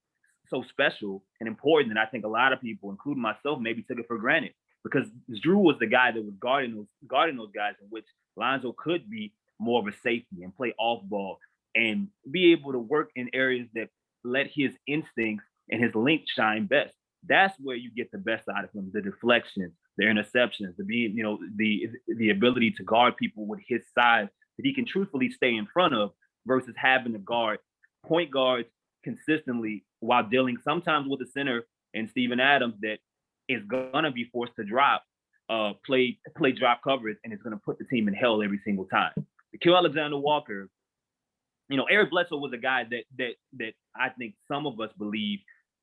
special and important that I think a lot of people, including myself, maybe took it for granted, because Drew was the guy that was guarding those guys, in which Lonzo could be more of a safety and play off ball and be able to work in areas that let his instincts and his length shine best. That's where you get the best out of him: the deflections, the interceptions, the ability to guard people with his size that he can truthfully stay in front of, versus having to guard point guards consistently while dealing sometimes with a center and Steven Adams that is gonna be forced to play drop coverage, and it's gonna put the team in hell every single time. Nickeil Alexander-Walker, Eric Bledsoe was a guy that I think some of us believe.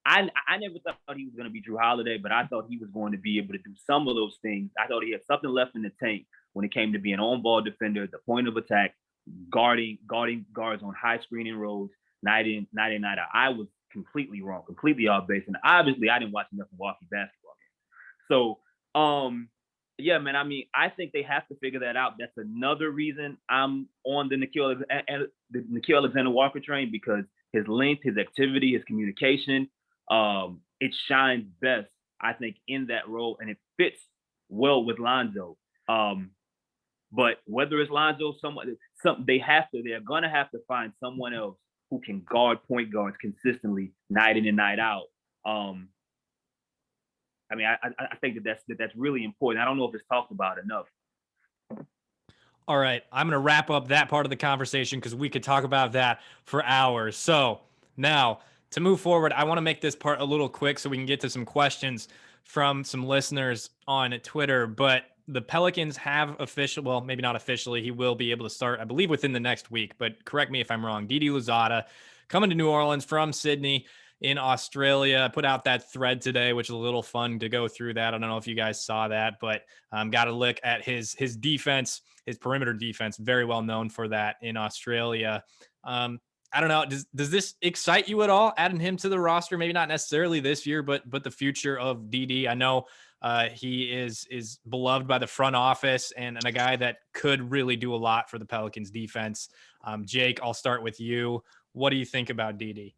I never thought he was going to be Drew Holiday, but I thought he was going to be able to do some of those things. I thought he had something left in the tank when it came to being an on-ball defender, at the point of attack, guarding guards on high screening roads, night in, night out. I was completely wrong, completely off base, and obviously I didn't watch enough Milwaukee basketball games. So, yeah, man. I mean, I think they have to figure that out. That's another reason I'm on the Nickeil Alexander-Walker train, because his length, his activity, his communication, it shines best, I think, in that role, and it fits well with Lonzo. But whether it's Lonzo, they're gonna have to find someone else who can guard point guards consistently, night in and night out. I mean, I think that's really important. I don't know if it's talked about enough. All right, I'm going to wrap up that part of the conversation because we could talk about that for hours. So now, to move forward, I want to make this part a little quick so we can get to some questions from some listeners on Twitter. But the Pelicans have well, maybe not officially, he will be able to start, I believe, within the next week. But correct me if I'm wrong. Didi Louzada coming to New Orleans from Sydney in Australia. Put out that thread today, which is a little fun to go through that. I don't know if you guys saw that, but got to look at his defense, his perimeter defense, very well known for that in Australia. I don't know. Does this excite you at all, adding him to the roster? Maybe not necessarily this year, but the future of Didi. I know he is beloved by the front office and a guy that could really do a lot for the Pelicans defense. Jake, I'll start with you. What do you think about Didi?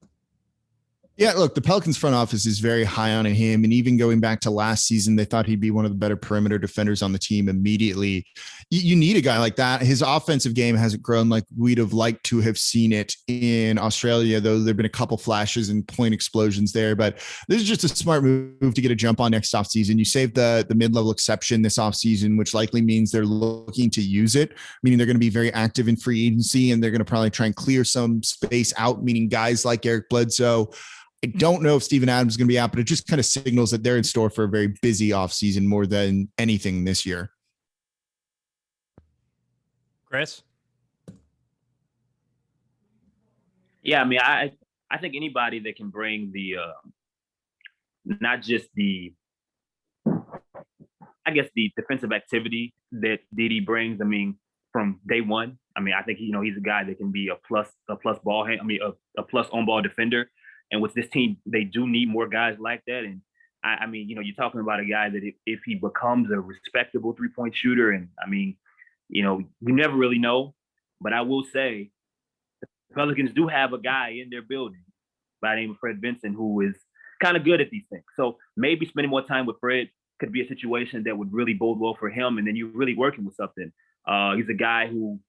Yeah, look, the Pelicans front office is very high on him. And even going back to last season, they thought he'd be one of the better perimeter defenders on the team immediately. You need a guy like that. His offensive game hasn't grown like we'd have liked to have seen it in Australia, though there've been a couple flashes and point explosions there. But this is just a smart move to get a jump on next offseason. You save the mid-level exception this offseason, which likely means they're looking to use it, meaning they're going to be very active in free agency, and they're going to probably try and clear some space out, meaning guys like Eric Bledsoe. I don't know if Steven Adams is going to be out, but it just kind of signals that they're in store for a very busy offseason more than anything this year. Chris? Yeah, I mean, I think anybody that can bring the not just the defensive activity that Didi brings. I mean, from day one. I mean, I think he's a guy that can be a plus ball hand. I mean, a plus on ball defender. And with this team, they do need more guys like that. And I mean, you're talking about a guy that if he becomes a respectable 3-point shooter, and I mean, you never really know. But I will say, the Pelicans do have a guy in their building by the name of Fred Vinson who is kind of good at these things. So maybe spending more time with Fred could be a situation that would really bode well for him. And then you're really working with something. He's a guy who,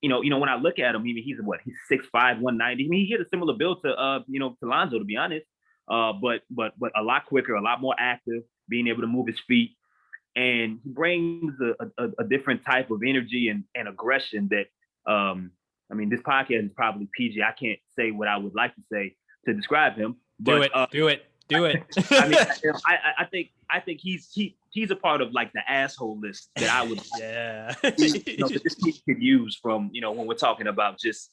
when I look at him, he's 6'5", 190. I mean, he has a similar build to Lonzo, to be honest. But a lot quicker, a lot more active, being able to move his feet. and he brings a different type of energy and aggression that, I mean, this podcast is probably PG. I can't say what I would like to say to describe him. But, do it. I mean, I think he's a part of like the asshole list that I would, yeah, that this team could use from, when we're talking about just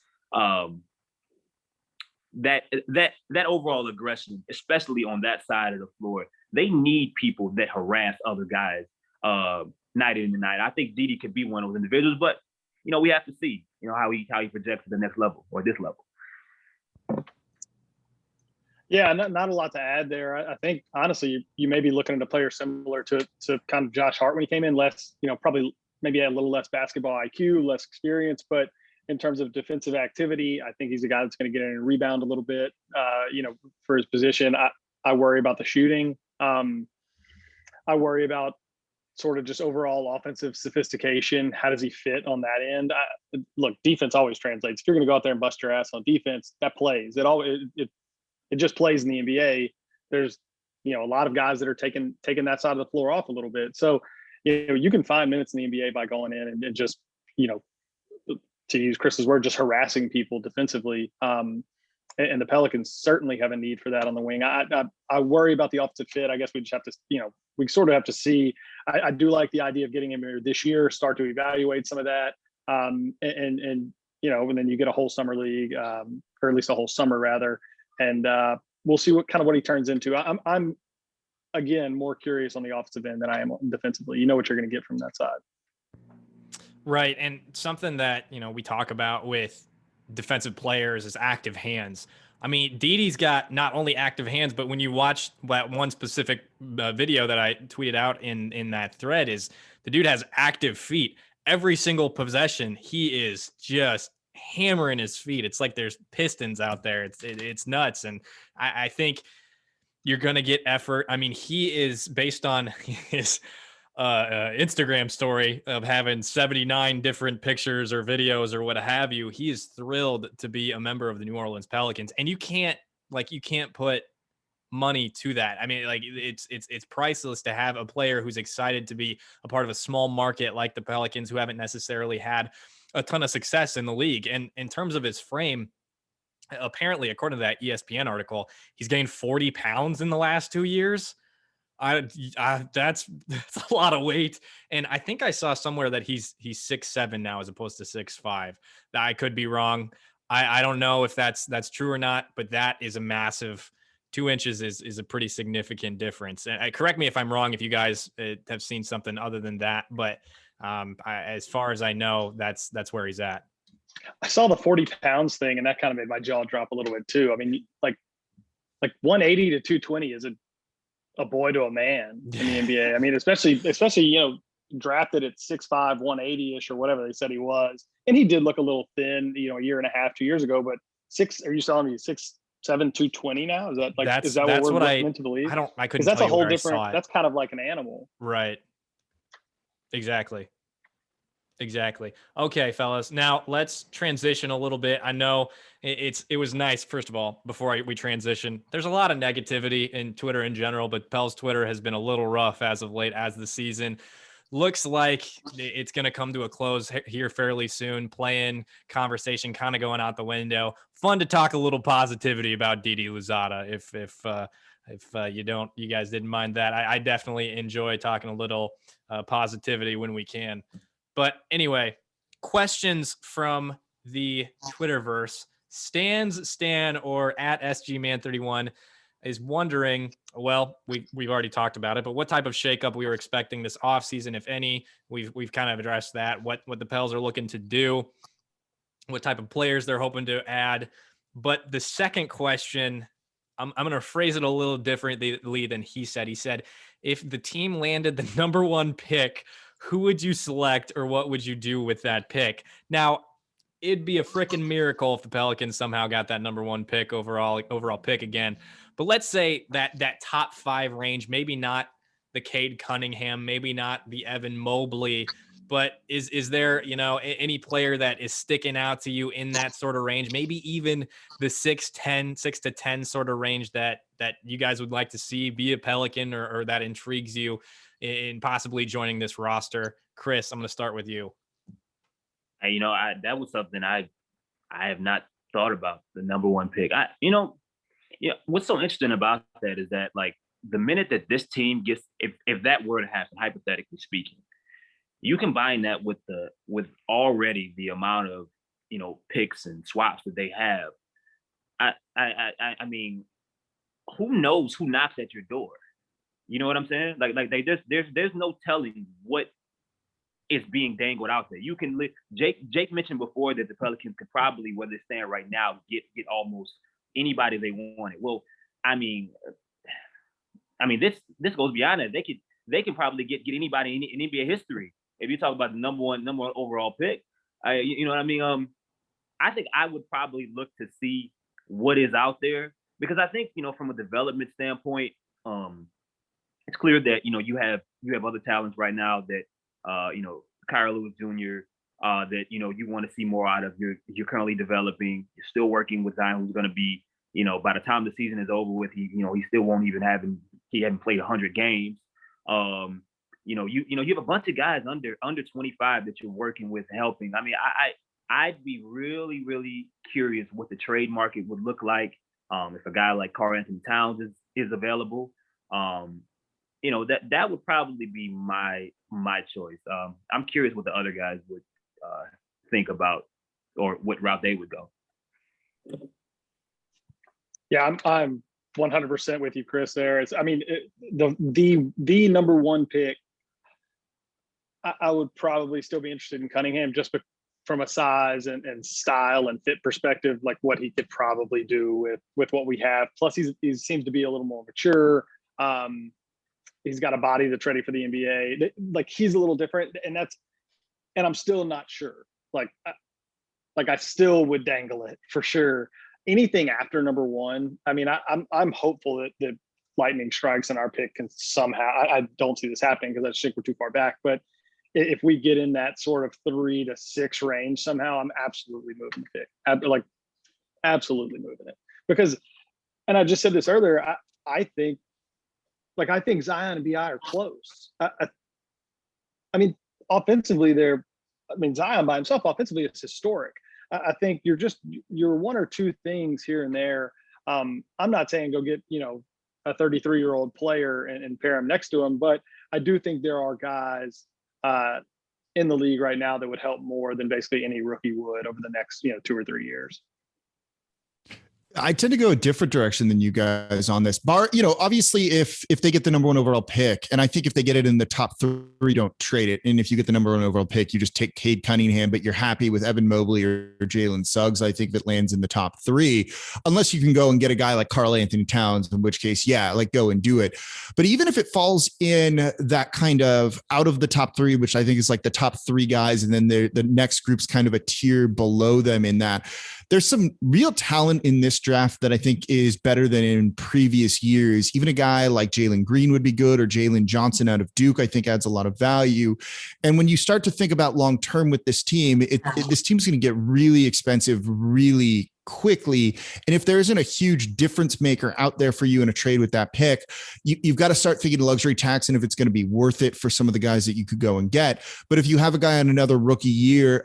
that overall aggression, especially on that side of the floor. They need people that harass other guys night in and night. I think Didi could be one of those individuals, but we have to see, how he projects to the next level or this level. Yeah, not a lot to add there. I think honestly, you may be looking at a player similar to kind of Josh Hart when he came in, less, probably maybe a little less basketball IQ, less experience, but in terms of defensive activity, I think he's a guy that's going to get in and rebound a little bit, for his position. I worry about the shooting. I worry about sort of just overall offensive sophistication. How does he fit on that end? Look, defense always translates. If you're going to go out there and bust your ass on defense, that plays. It just plays in the NBA. There's, a lot of guys that are taking that side of the floor off a little bit. So, you can find minutes in the NBA by going in and just, to use Chris's word, just harassing people defensively. And the Pelicans certainly have a need for that on the wing. I worry about the offensive fit. I guess we just have to, we sort of have to see. I do like the idea of getting him here this year, start to evaluate some of that. And then you get a whole summer league, or at least a whole summer rather. And we'll see what he turns into. I'm again more curious on the offensive end than I am defensively. You know what you're going to get from that side. Right. And something that, we talk about with defensive players is active hands. I mean, Didi's got not only active hands, but when you watch that one specific video that I tweeted out in that thread, is the dude has active feet. Every single possession, he is just hammering his feet. It's like there's pistons out there. It's nuts. And I think you're going to get effort. I mean, he is, based on his Instagram story of having 79 different pictures or videos or what have you, he is thrilled to be a member of the New Orleans Pelicans. And you can't put money to that. I mean, like it's priceless to have a player who's excited to be a part of a small market like the Pelicans, who haven't necessarily had a ton of success in the league. And in terms of his frame, apparently, according to that ESPN article, he's gained 40 pounds in the last 2 years. That's a lot of weight. And I think I saw somewhere that he's 6'7" now as opposed to 6'5". I could be wrong. I don't know if that's true or not, but that is a massive 2 inches is a pretty significant difference. And correct me if I'm wrong, if you guys have seen something other than that, but as far as I know, that's where he's at. I saw the 40 pounds thing, and that kind of made my jaw drop a little bit too. I mean, like 180 to 220 is a boy to a man in the NBA. I mean, especially, drafted at 6'5", 180-ish or whatever they said he was. And he did look a little thin, a year and a half, 2 years ago, but are you telling me 6'7", 220 now? Is that is that what we're meant to believe? I couldn't that's tell a whole you where different, I saw it. That's kind of like an animal. Right. Exactly. Okay, fellas. Now let's transition a little bit. I know it was nice. First of all, before we transition, there's a lot of negativity in Twitter in general, but Pels Twitter has been a little rough as of late, as the season looks like it's going to come to a close here fairly soon. Playing conversation kind of going out the window. Fun to talk a little positivity about Didi Louzada. If you guys didn't mind that, I definitely enjoy talking a little positivity when we can. But anyway, questions from the Twitterverse. Stan or at SGman31 is wondering, well, we've already talked about it, but what type of shakeup we were expecting this offseason, if any. We've kind of addressed that, what the Pels are looking to do, what type of players they're hoping to add. But the second question, I'm going to phrase it a little differently than he said. He said, if the team landed the number one pick, who would you select or what would you do with that pick? Now, it'd be a freaking miracle if the Pelicans somehow got that number one pick overall pick again. But let's say that top 5 range, maybe not the Cade Cunningham, maybe not the Evan Mobley, But is there, any player that is sticking out to you in that sort of range, maybe even the 6 to 10 sort of range that you guys would like to see be a Pelican or that intrigues you in possibly joining this roster? Chris, I'm going to start with you. That was something I have not thought about, the number one pick. What's so interesting about that is that, like, the minute that this team gets, if that were to happen, hypothetically speaking, you combine that with already the amount of picks and swaps that they have. I mean, who knows who knocks at your door? You know what I'm saying? Like there's no telling what is being dangled out there. You can Jake mentioned before that the Pelicans could probably, where they stand right now, get almost anybody they wanted. Well, I mean, this goes beyond that. They can probably get anybody in NBA history. If you talk about the number one overall pick, you know what I mean? I think I would probably look to see what is out there, because I think, from a development standpoint, it's clear that, you have other talents right now that, Kira Lewis Jr., that, you want to see more out of. You're currently developing. You're still working with Zion, who's going to be, by the time the season is over with, he still won't even he haven't played 100 games. You have a bunch of guys under 25 that you're working with, helping. I mean, I'd be really, really curious what the trade market would look like if a guy like Karl-Anthony Towns is available. That would probably be my choice. I'm curious what the other guys would think about, or what route they would go. Yeah, I'm 100% with you, Chris. There, the number one pick. I would probably still be interested in Cunningham, just from a size and style and fit perspective, like what he could probably do with what we have. Plus, he seems to be a little more mature. He's got a body that's ready for the NBA. Like, he's a little different, and I'm still not sure. Like I still would dangle it for sure. Anything after number one, I mean, I'm hopeful that the lightning strikes and our pick can somehow. I don't see this happening because I just think we're too far back, but if we get in that sort of 3 to 6 range somehow, I'm absolutely moving the pick. Absolutely moving it, because, and I just said this earlier, I think Zion and BI are close. I mean, offensively, Zion by himself offensively is historic. I think you're one or two things here and there. I'm not saying go get a 33-year-old player and pair him next to him, but I do think there are guys in the league right now that would help more than basically any rookie would over the next 2 or 3 years. I tend to go a different direction than you guys on this. Obviously, if they get the number one overall pick, and I think if they get it in the top 3, don't trade it. And if you get the number one overall pick, you just take Cade Cunningham, but you're happy with Evan Mobley or Jalen Suggs. I think that lands in the top 3, unless you can go and get a guy like Karl-Anthony Towns, in which case, yeah, like, go and do it. But even if it falls in that kind of out of the top 3, which I think is like the top 3 guys, and then the next group's kind of a tier below them in that, there's some real talent in this draft that I think is better than in previous years. Even a guy like Jalen Green would be good, or Jalen Johnson out of Duke, I think adds a lot of value. And when you start to think about long-term with this team, this team's going to get really expensive really quickly. And if there isn't a huge difference maker out there for you in a trade with that pick, you've got to start thinking luxury tax and if it's going to be worth it for some of the guys that you could go and get. But if you have a guy on another rookie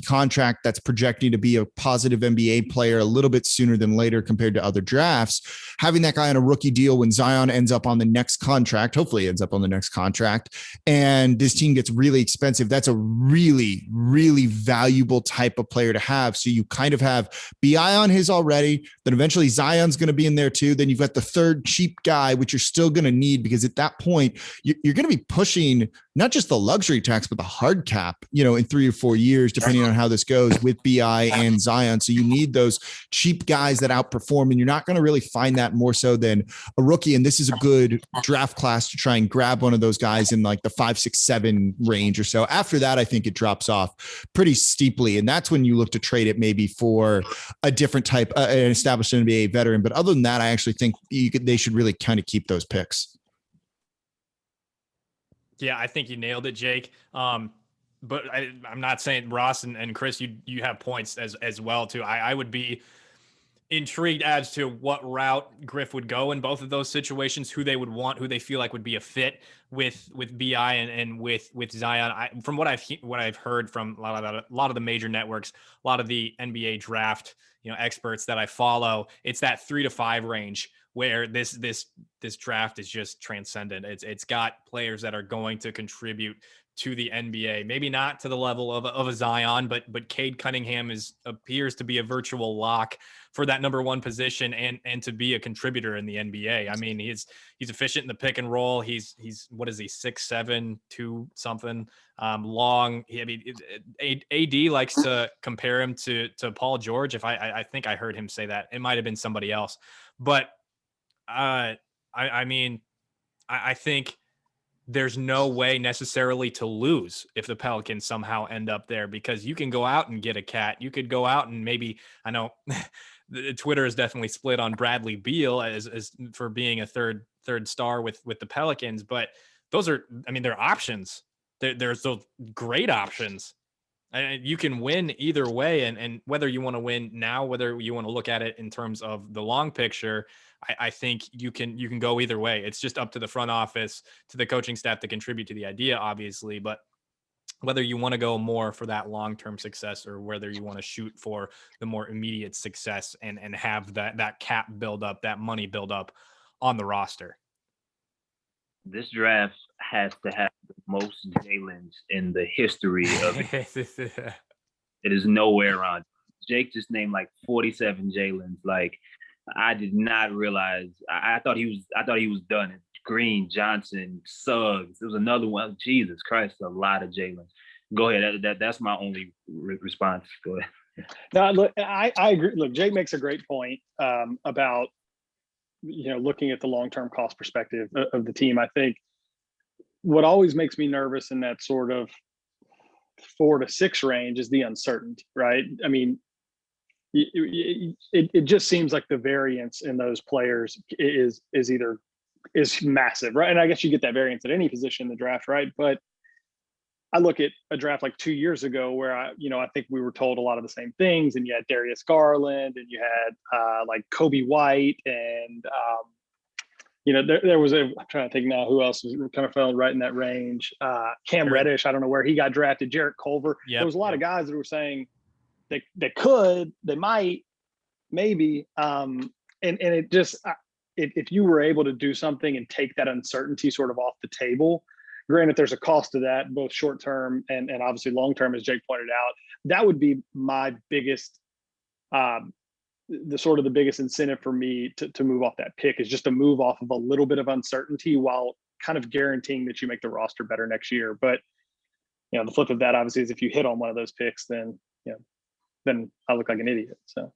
contract that's projecting to be a positive NBA player a little bit sooner than later compared to other drafts, having that guy on a rookie deal when Zion ends up on the next contract, hopefully ends up on the next contract, and this team gets really expensive, that's a really, really valuable type of player to have. So you kind of have BI on his already, then eventually Zion's going to be in there too. Then you've got the third cheap guy, which you're still going to need, because at that point you're going to be pushing not just the luxury tax, but the hard cap, in 3 or 4 years, depending on how this goes with BI and Zion. So you need those cheap guys that outperform, and you're not going to really find that more so than a rookie. And this is a good draft class to try and grab one of those guys in like the 5, 6, 7 range or so. After that, I think it drops off pretty steeply. And that's when you look to trade it maybe for a different type, an established NBA veteran. But other than that, I actually think they should really kind of keep those picks. Yeah, I think you nailed it, Jake. but I'm not saying Ross and Chris, you have points as well too. I would be intrigued as to what route Griff would go in both of those situations, who they would want, who they feel like would be a fit with BI and with Zion. From what I've heard from a lot of the major networks, a lot of the NBA draft, experts that I follow, it's that 3 to 5 range where this draft is just transcendent. It's got players that are going to contribute to the NBA, maybe not to the level of a Zion, but Cade Cunningham appears to be a virtual lock for that number 1 position and to be a contributor in the NBA. I mean, he's efficient in the pick and roll. He's what is he, 6'7", 2 something, long. AD likes to compare him to Paul George. If I think I heard him say that. It might have been somebody else, but I think there's no way necessarily to lose if the Pelicans somehow end up there, because you can go out and get a cat. You could go out and maybe, I know Twitter is definitely split on Bradley Beal as for being a third star with the Pelicans, but those are, they're options. There's those great options. And you can win either way. And whether you want to win now, whether you want to look at it in terms of the long picture, I think you can go either way. It's just up to the front office, to the coaching staff to contribute to the idea, obviously. But whether you want to go more for that long-term success or whether you want to shoot for the more immediate success and have that cap build up, that money build up on the roster. This draft has to have the most Jalen's in the history of it. It is nowhere around. Jake just named like 47 Jalen's. Like, I did not realize. I thought he was done. Green, Johnson, Suggs. There was another one. Jesus Christ, a lot of Jalen's. Go ahead. That's my only response. Go ahead. No, look, I agree. Look, Jake makes a great point about looking at the long-term cost perspective of the team. I think what always makes me nervous in that sort of 4 to 6 range is the uncertainty, right? I mean, it just seems like the variance in those players is massive, right? And I guess you get that variance at any position in the draft, right? But I look at a draft like 2 years ago where I think we were told a lot of the same things, and you had Darius Garland, and you had like Kobe White, and there was I'm trying to think now who else kind of fell right in that range. Cam Reddish, I don't know where he got drafted. Jarrett Culver. Yep. There was a lot of guys that were saying they could, they might, maybe, and it just if you were able to do something and take that uncertainty sort of off the table. Granted, there's a cost to that, both short term and obviously long term, as Jake pointed out. That would be my biggest, the biggest incentive for me to move off that pick, is just to move off of a little bit of uncertainty while kind of guaranteeing that you make the roster better next year. But the flip of that obviously is if you hit on one of those picks, then I look like an idiot. So.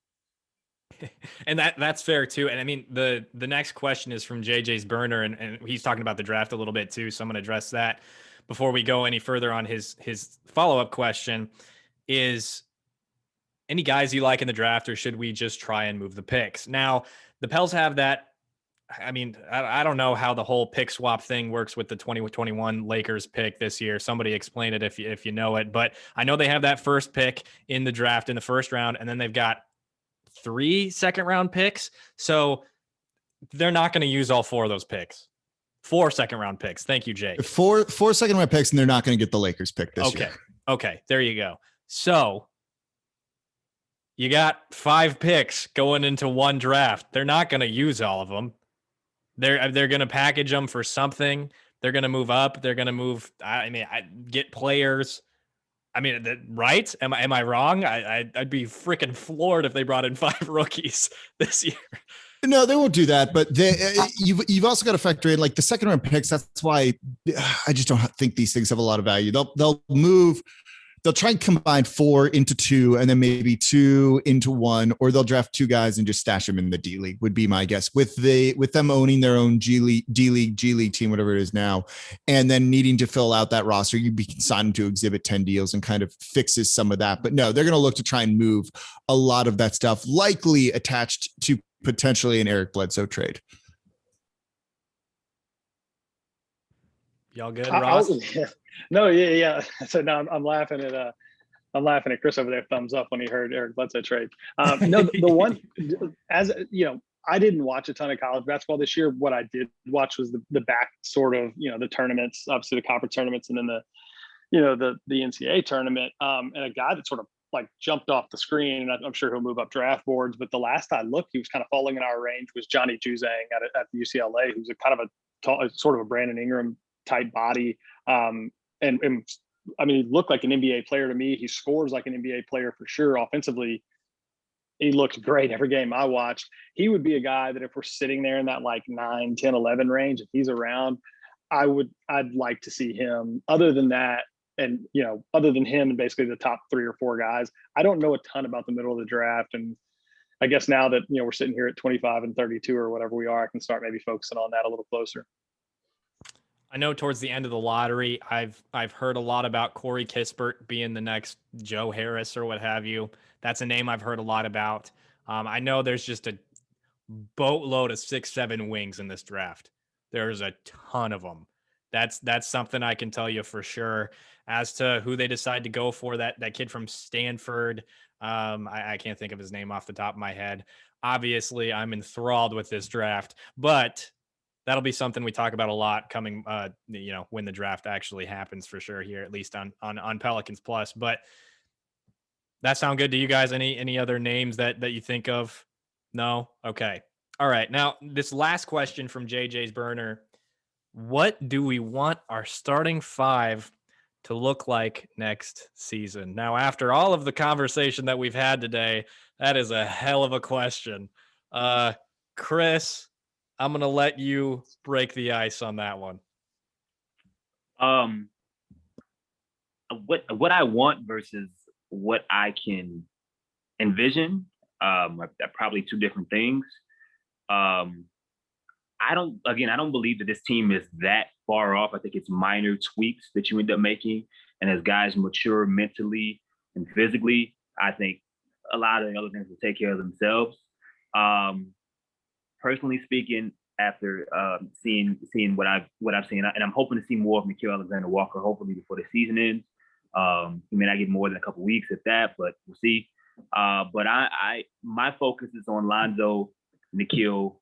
And that's fair too. And I mean, the next question is from JJ's burner, and he's talking about the draft a little bit too. So I'm going to address that before we go any further on his follow-up question. Is any guys you like in the draft, or should we just try and move the picks? Now, the Pels have that. I mean, I don't know how the whole pick swap thing works with the 2021 Lakers pick this year. Somebody explain it if you know it. But I know they have that first pick in the draft in the first round, and then they've got 3 second-round picks. So they're not going to use all 4 of those picks. 4 second-round picks. Thank you, Jake. 4 second-round picks, and they're not going to get the Lakers pick this year. Okay. There you go. So you got 5 picks going into one draft. They're not going to use all of them. They're going to package them for something. They're going to move up. They're going to move. Get players. Right? Am I wrong? I'd be freaking floored if they brought in 5 rookies this year. No, they won't do that. But you've also got to factor in like the second round picks. That's why I just don't think these things have a lot of value. They'll move. They'll try and combine 4 into 2 and then maybe 2 into 1, or they'll draft 2 guys and just stash them in the D League would be my guess, with them owning their own G League team, whatever it is now, and then needing to fill out that roster. You can sign them to Exhibit 10 deals and kind of fixes some of that. But no, they're going to look to try and move a lot of that stuff, likely attached to potentially an Eric Bledsoe trade. Y'all good, Ross? No, yeah. So now I'm laughing at Chris over there. Thumbs up when he heard Eric Bledsoe trade. No, the one, as you know, I didn't watch a ton of college basketball this year. What I did watch was the back sort of, the tournaments, obviously the conference tournaments, and then the NCAA tournament. And a guy that sort of like jumped off the screen, and I'm sure he'll move up draft boards. But the last I looked, he was kind of falling in our range, was Johnny Juzang at the UCLA, who's a kind of a tall, sort of a Brandon Ingram type body. And I mean, he looked like an NBA player to me. He scores like an NBA player for sure. Offensively, he looked great every game I watched. He would be a guy that if we're sitting there in that like 9, 10, 11 range, if he's around, I'd like to see him. Other than that, and other than him and basically the top 3 or 4 guys, I don't know a ton about the middle of the draft. And I guess now that we're sitting here at 25 and 32 or whatever we are, I can start maybe focusing on that a little closer. I know towards the end of the lottery, I've heard a lot about Corey Kispert being the next Joe Harris or what have you. That's a name I've heard a lot about. I know there's just a boatload of 6'7" wings in this draft. There's a ton of them. That's something I can tell you for sure. As to who they decide to go for, that kid from Stanford, I can't think of his name off the top of my head. Obviously, I'm enthralled with this draft, but that'll be something we talk about a lot coming, when the draft actually happens for sure here, at least on Pelicans Plus. But that sound good to you guys? Any other names that you think of? No? Okay. All right. Now, this last question from JJ's burner. What do we want our starting 5 to look like next season? Now, after all of the conversation that we've had today, that is a hell of a question. Chris, I'm going to let you break the ice on that one. What I want versus what I can envision are probably 2 different things. I don't believe that this team is that far off. I think it's minor tweaks that you end up making. And as guys mature mentally and physically, I think a lot of the other things will take care of themselves. Personally speaking, after seeing what I've seen, and I'm hoping to see more of Nickeil Alexander-Walker, hopefully before the season ends. He may not get more than a couple weeks at that, but we'll see. But my focus is on Lonzo, Nickeil,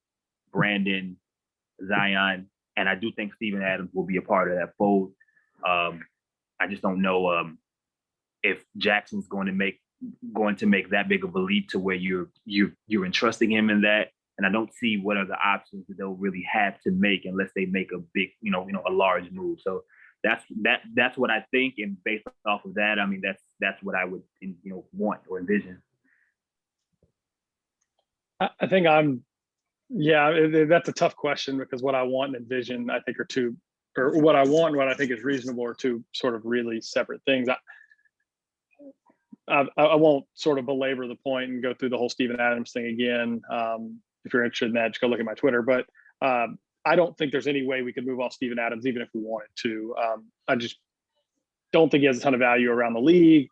Brandon, Zion, and I do think Steven Adams will be a part of that fold. I just don't know if Jackson's going to make that big of a leap to where you're entrusting him in that. And I don't see what are the options that they'll really have to make unless they make a big, a large move. So that's what I think. And based off of that, I mean, that's what I would, want or envision. I think that's a tough question, because what I want and envision, I think, are two, or what I want and what I think is reasonable are 2 sort of really separate things. I won't sort of belabor the point and go through the whole Steven Adams thing again. If you're interested in that, just go look at my Twitter. But I don't think there's any way we could move off Steven Adams, even if we wanted to. I just don't think he has a ton of value around the league.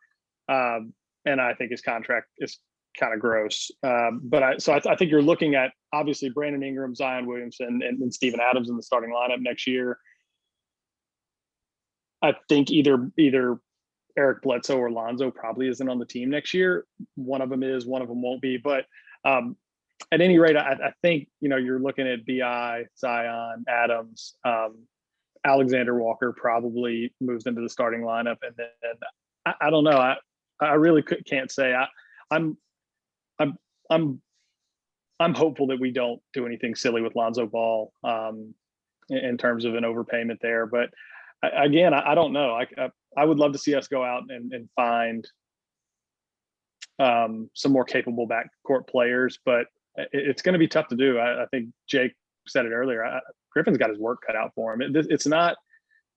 And I think his contract is kind of gross. But I think you're looking at, obviously, Brandon Ingram, Zion Williamson, and Steven Adams in the starting lineup next year. I think either Eric Bledsoe or Lonzo probably isn't on the team next year. One of them is, one of them won't be. But at any rate, I think, you're looking at BI, Zion, Adams, Alexander Walker probably moves into the starting lineup. And then I don't know. I really can't say. I'm hopeful that we don't do anything silly with Lonzo Ball in terms of an overpayment there. But again, I don't know. I would love to see us go out and find some more capable backcourt players, but it's going to be tough to do. I think Jake said it earlier. Griffin's got his work cut out for him. It's not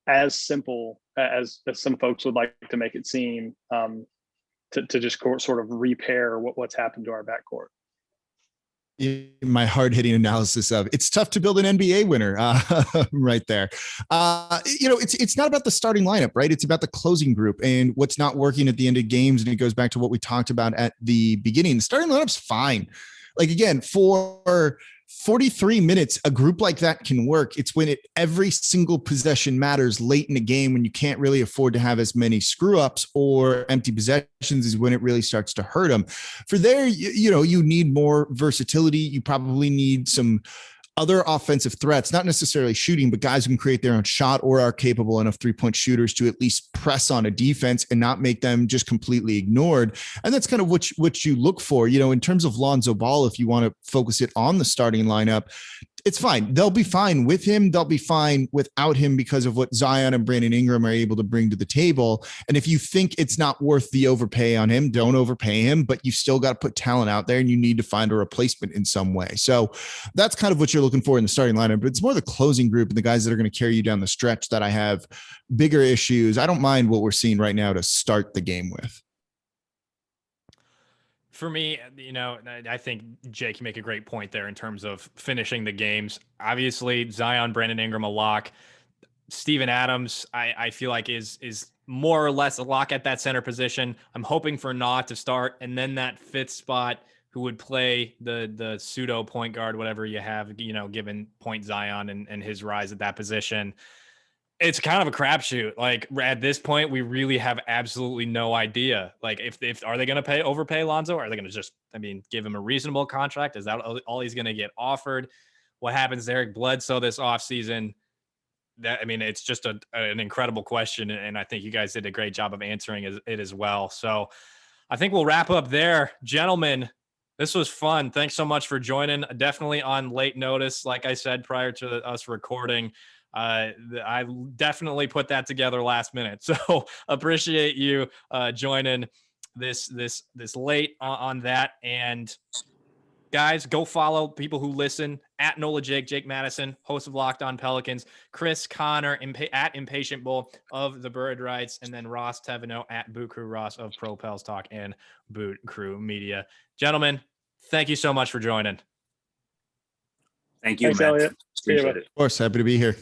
as simple as some folks would like to make it seem, to just sort of repair what's happened to our backcourt. My hard-hitting analysis of it's tough to build an NBA winner right there. It's not about the starting lineup, right? It's about the closing group and what's not working at the end of games. And it goes back to what we talked about at the beginning. The starting lineup's fine. Like, again, for 43 minutes, a group like that can work. It's when every single possession matters late in the game, when you can't really afford to have as many screw ups or empty possessions, is when it really starts to hurt them. For there, you need more versatility. You probably need some other offensive threats, not necessarily shooting, but guys who can create their own shot or are capable enough 3-point shooters to at least press on a defense and not make them just completely ignored. And that's kind of what you look for, in terms of Lonzo Ball. If you want to focus it on the starting lineup, it's fine. They'll be fine with him. They'll be fine without him because of what Zion and Brandon Ingram are able to bring to the table. And if you think it's not worth the overpay on him, don't overpay him, but you've still got to put talent out there and you need to find a replacement in some way. So that's kind of what you're looking for in the starting lineup, but it's more the closing group and the guys that are going to carry you down the stretch that I have bigger issues. I don't mind what we're seeing right now to start the game with. For me, I think Jake, you make a great point there in terms of finishing the games. Obviously, Zion, Brandon Ingram, a lock. Steven Adams, I feel like is more or less a lock at that center position. I'm hoping for Nah to start, and then that fifth spot, who would play the pseudo point guard, whatever you have, given point Zion and his rise at that position. It's kind of a crapshoot. Like, at this point, we really have absolutely no idea. Like, if are they going to overpay Lonzo? Or are they going to just, give him a reasonable contract? Is that all he's going to get offered? What happens to Eric Bledsoe this offseason? It's just an incredible question. And I think you guys did a great job of answering it as well. So I think we'll wrap up there. Gentlemen, this was fun. Thanks so much for joining. Definitely on late notice. Like I said, prior to us recording, I definitely put that together last minute. So appreciate you joining this late on that. And guys, go follow people who listen at Nola Jake Madison, host of Locked On Pelicans, Chris Connor at Impatient Bull of the Bird Rights, and then Ross Thevenot at Boot Crew Ross of Pro Pels Talk and Boot Crew Media. Gentlemen, thank you so much for joining. Thank you, Thanks, man. Elliot. Appreciate it. Of course, happy to be here.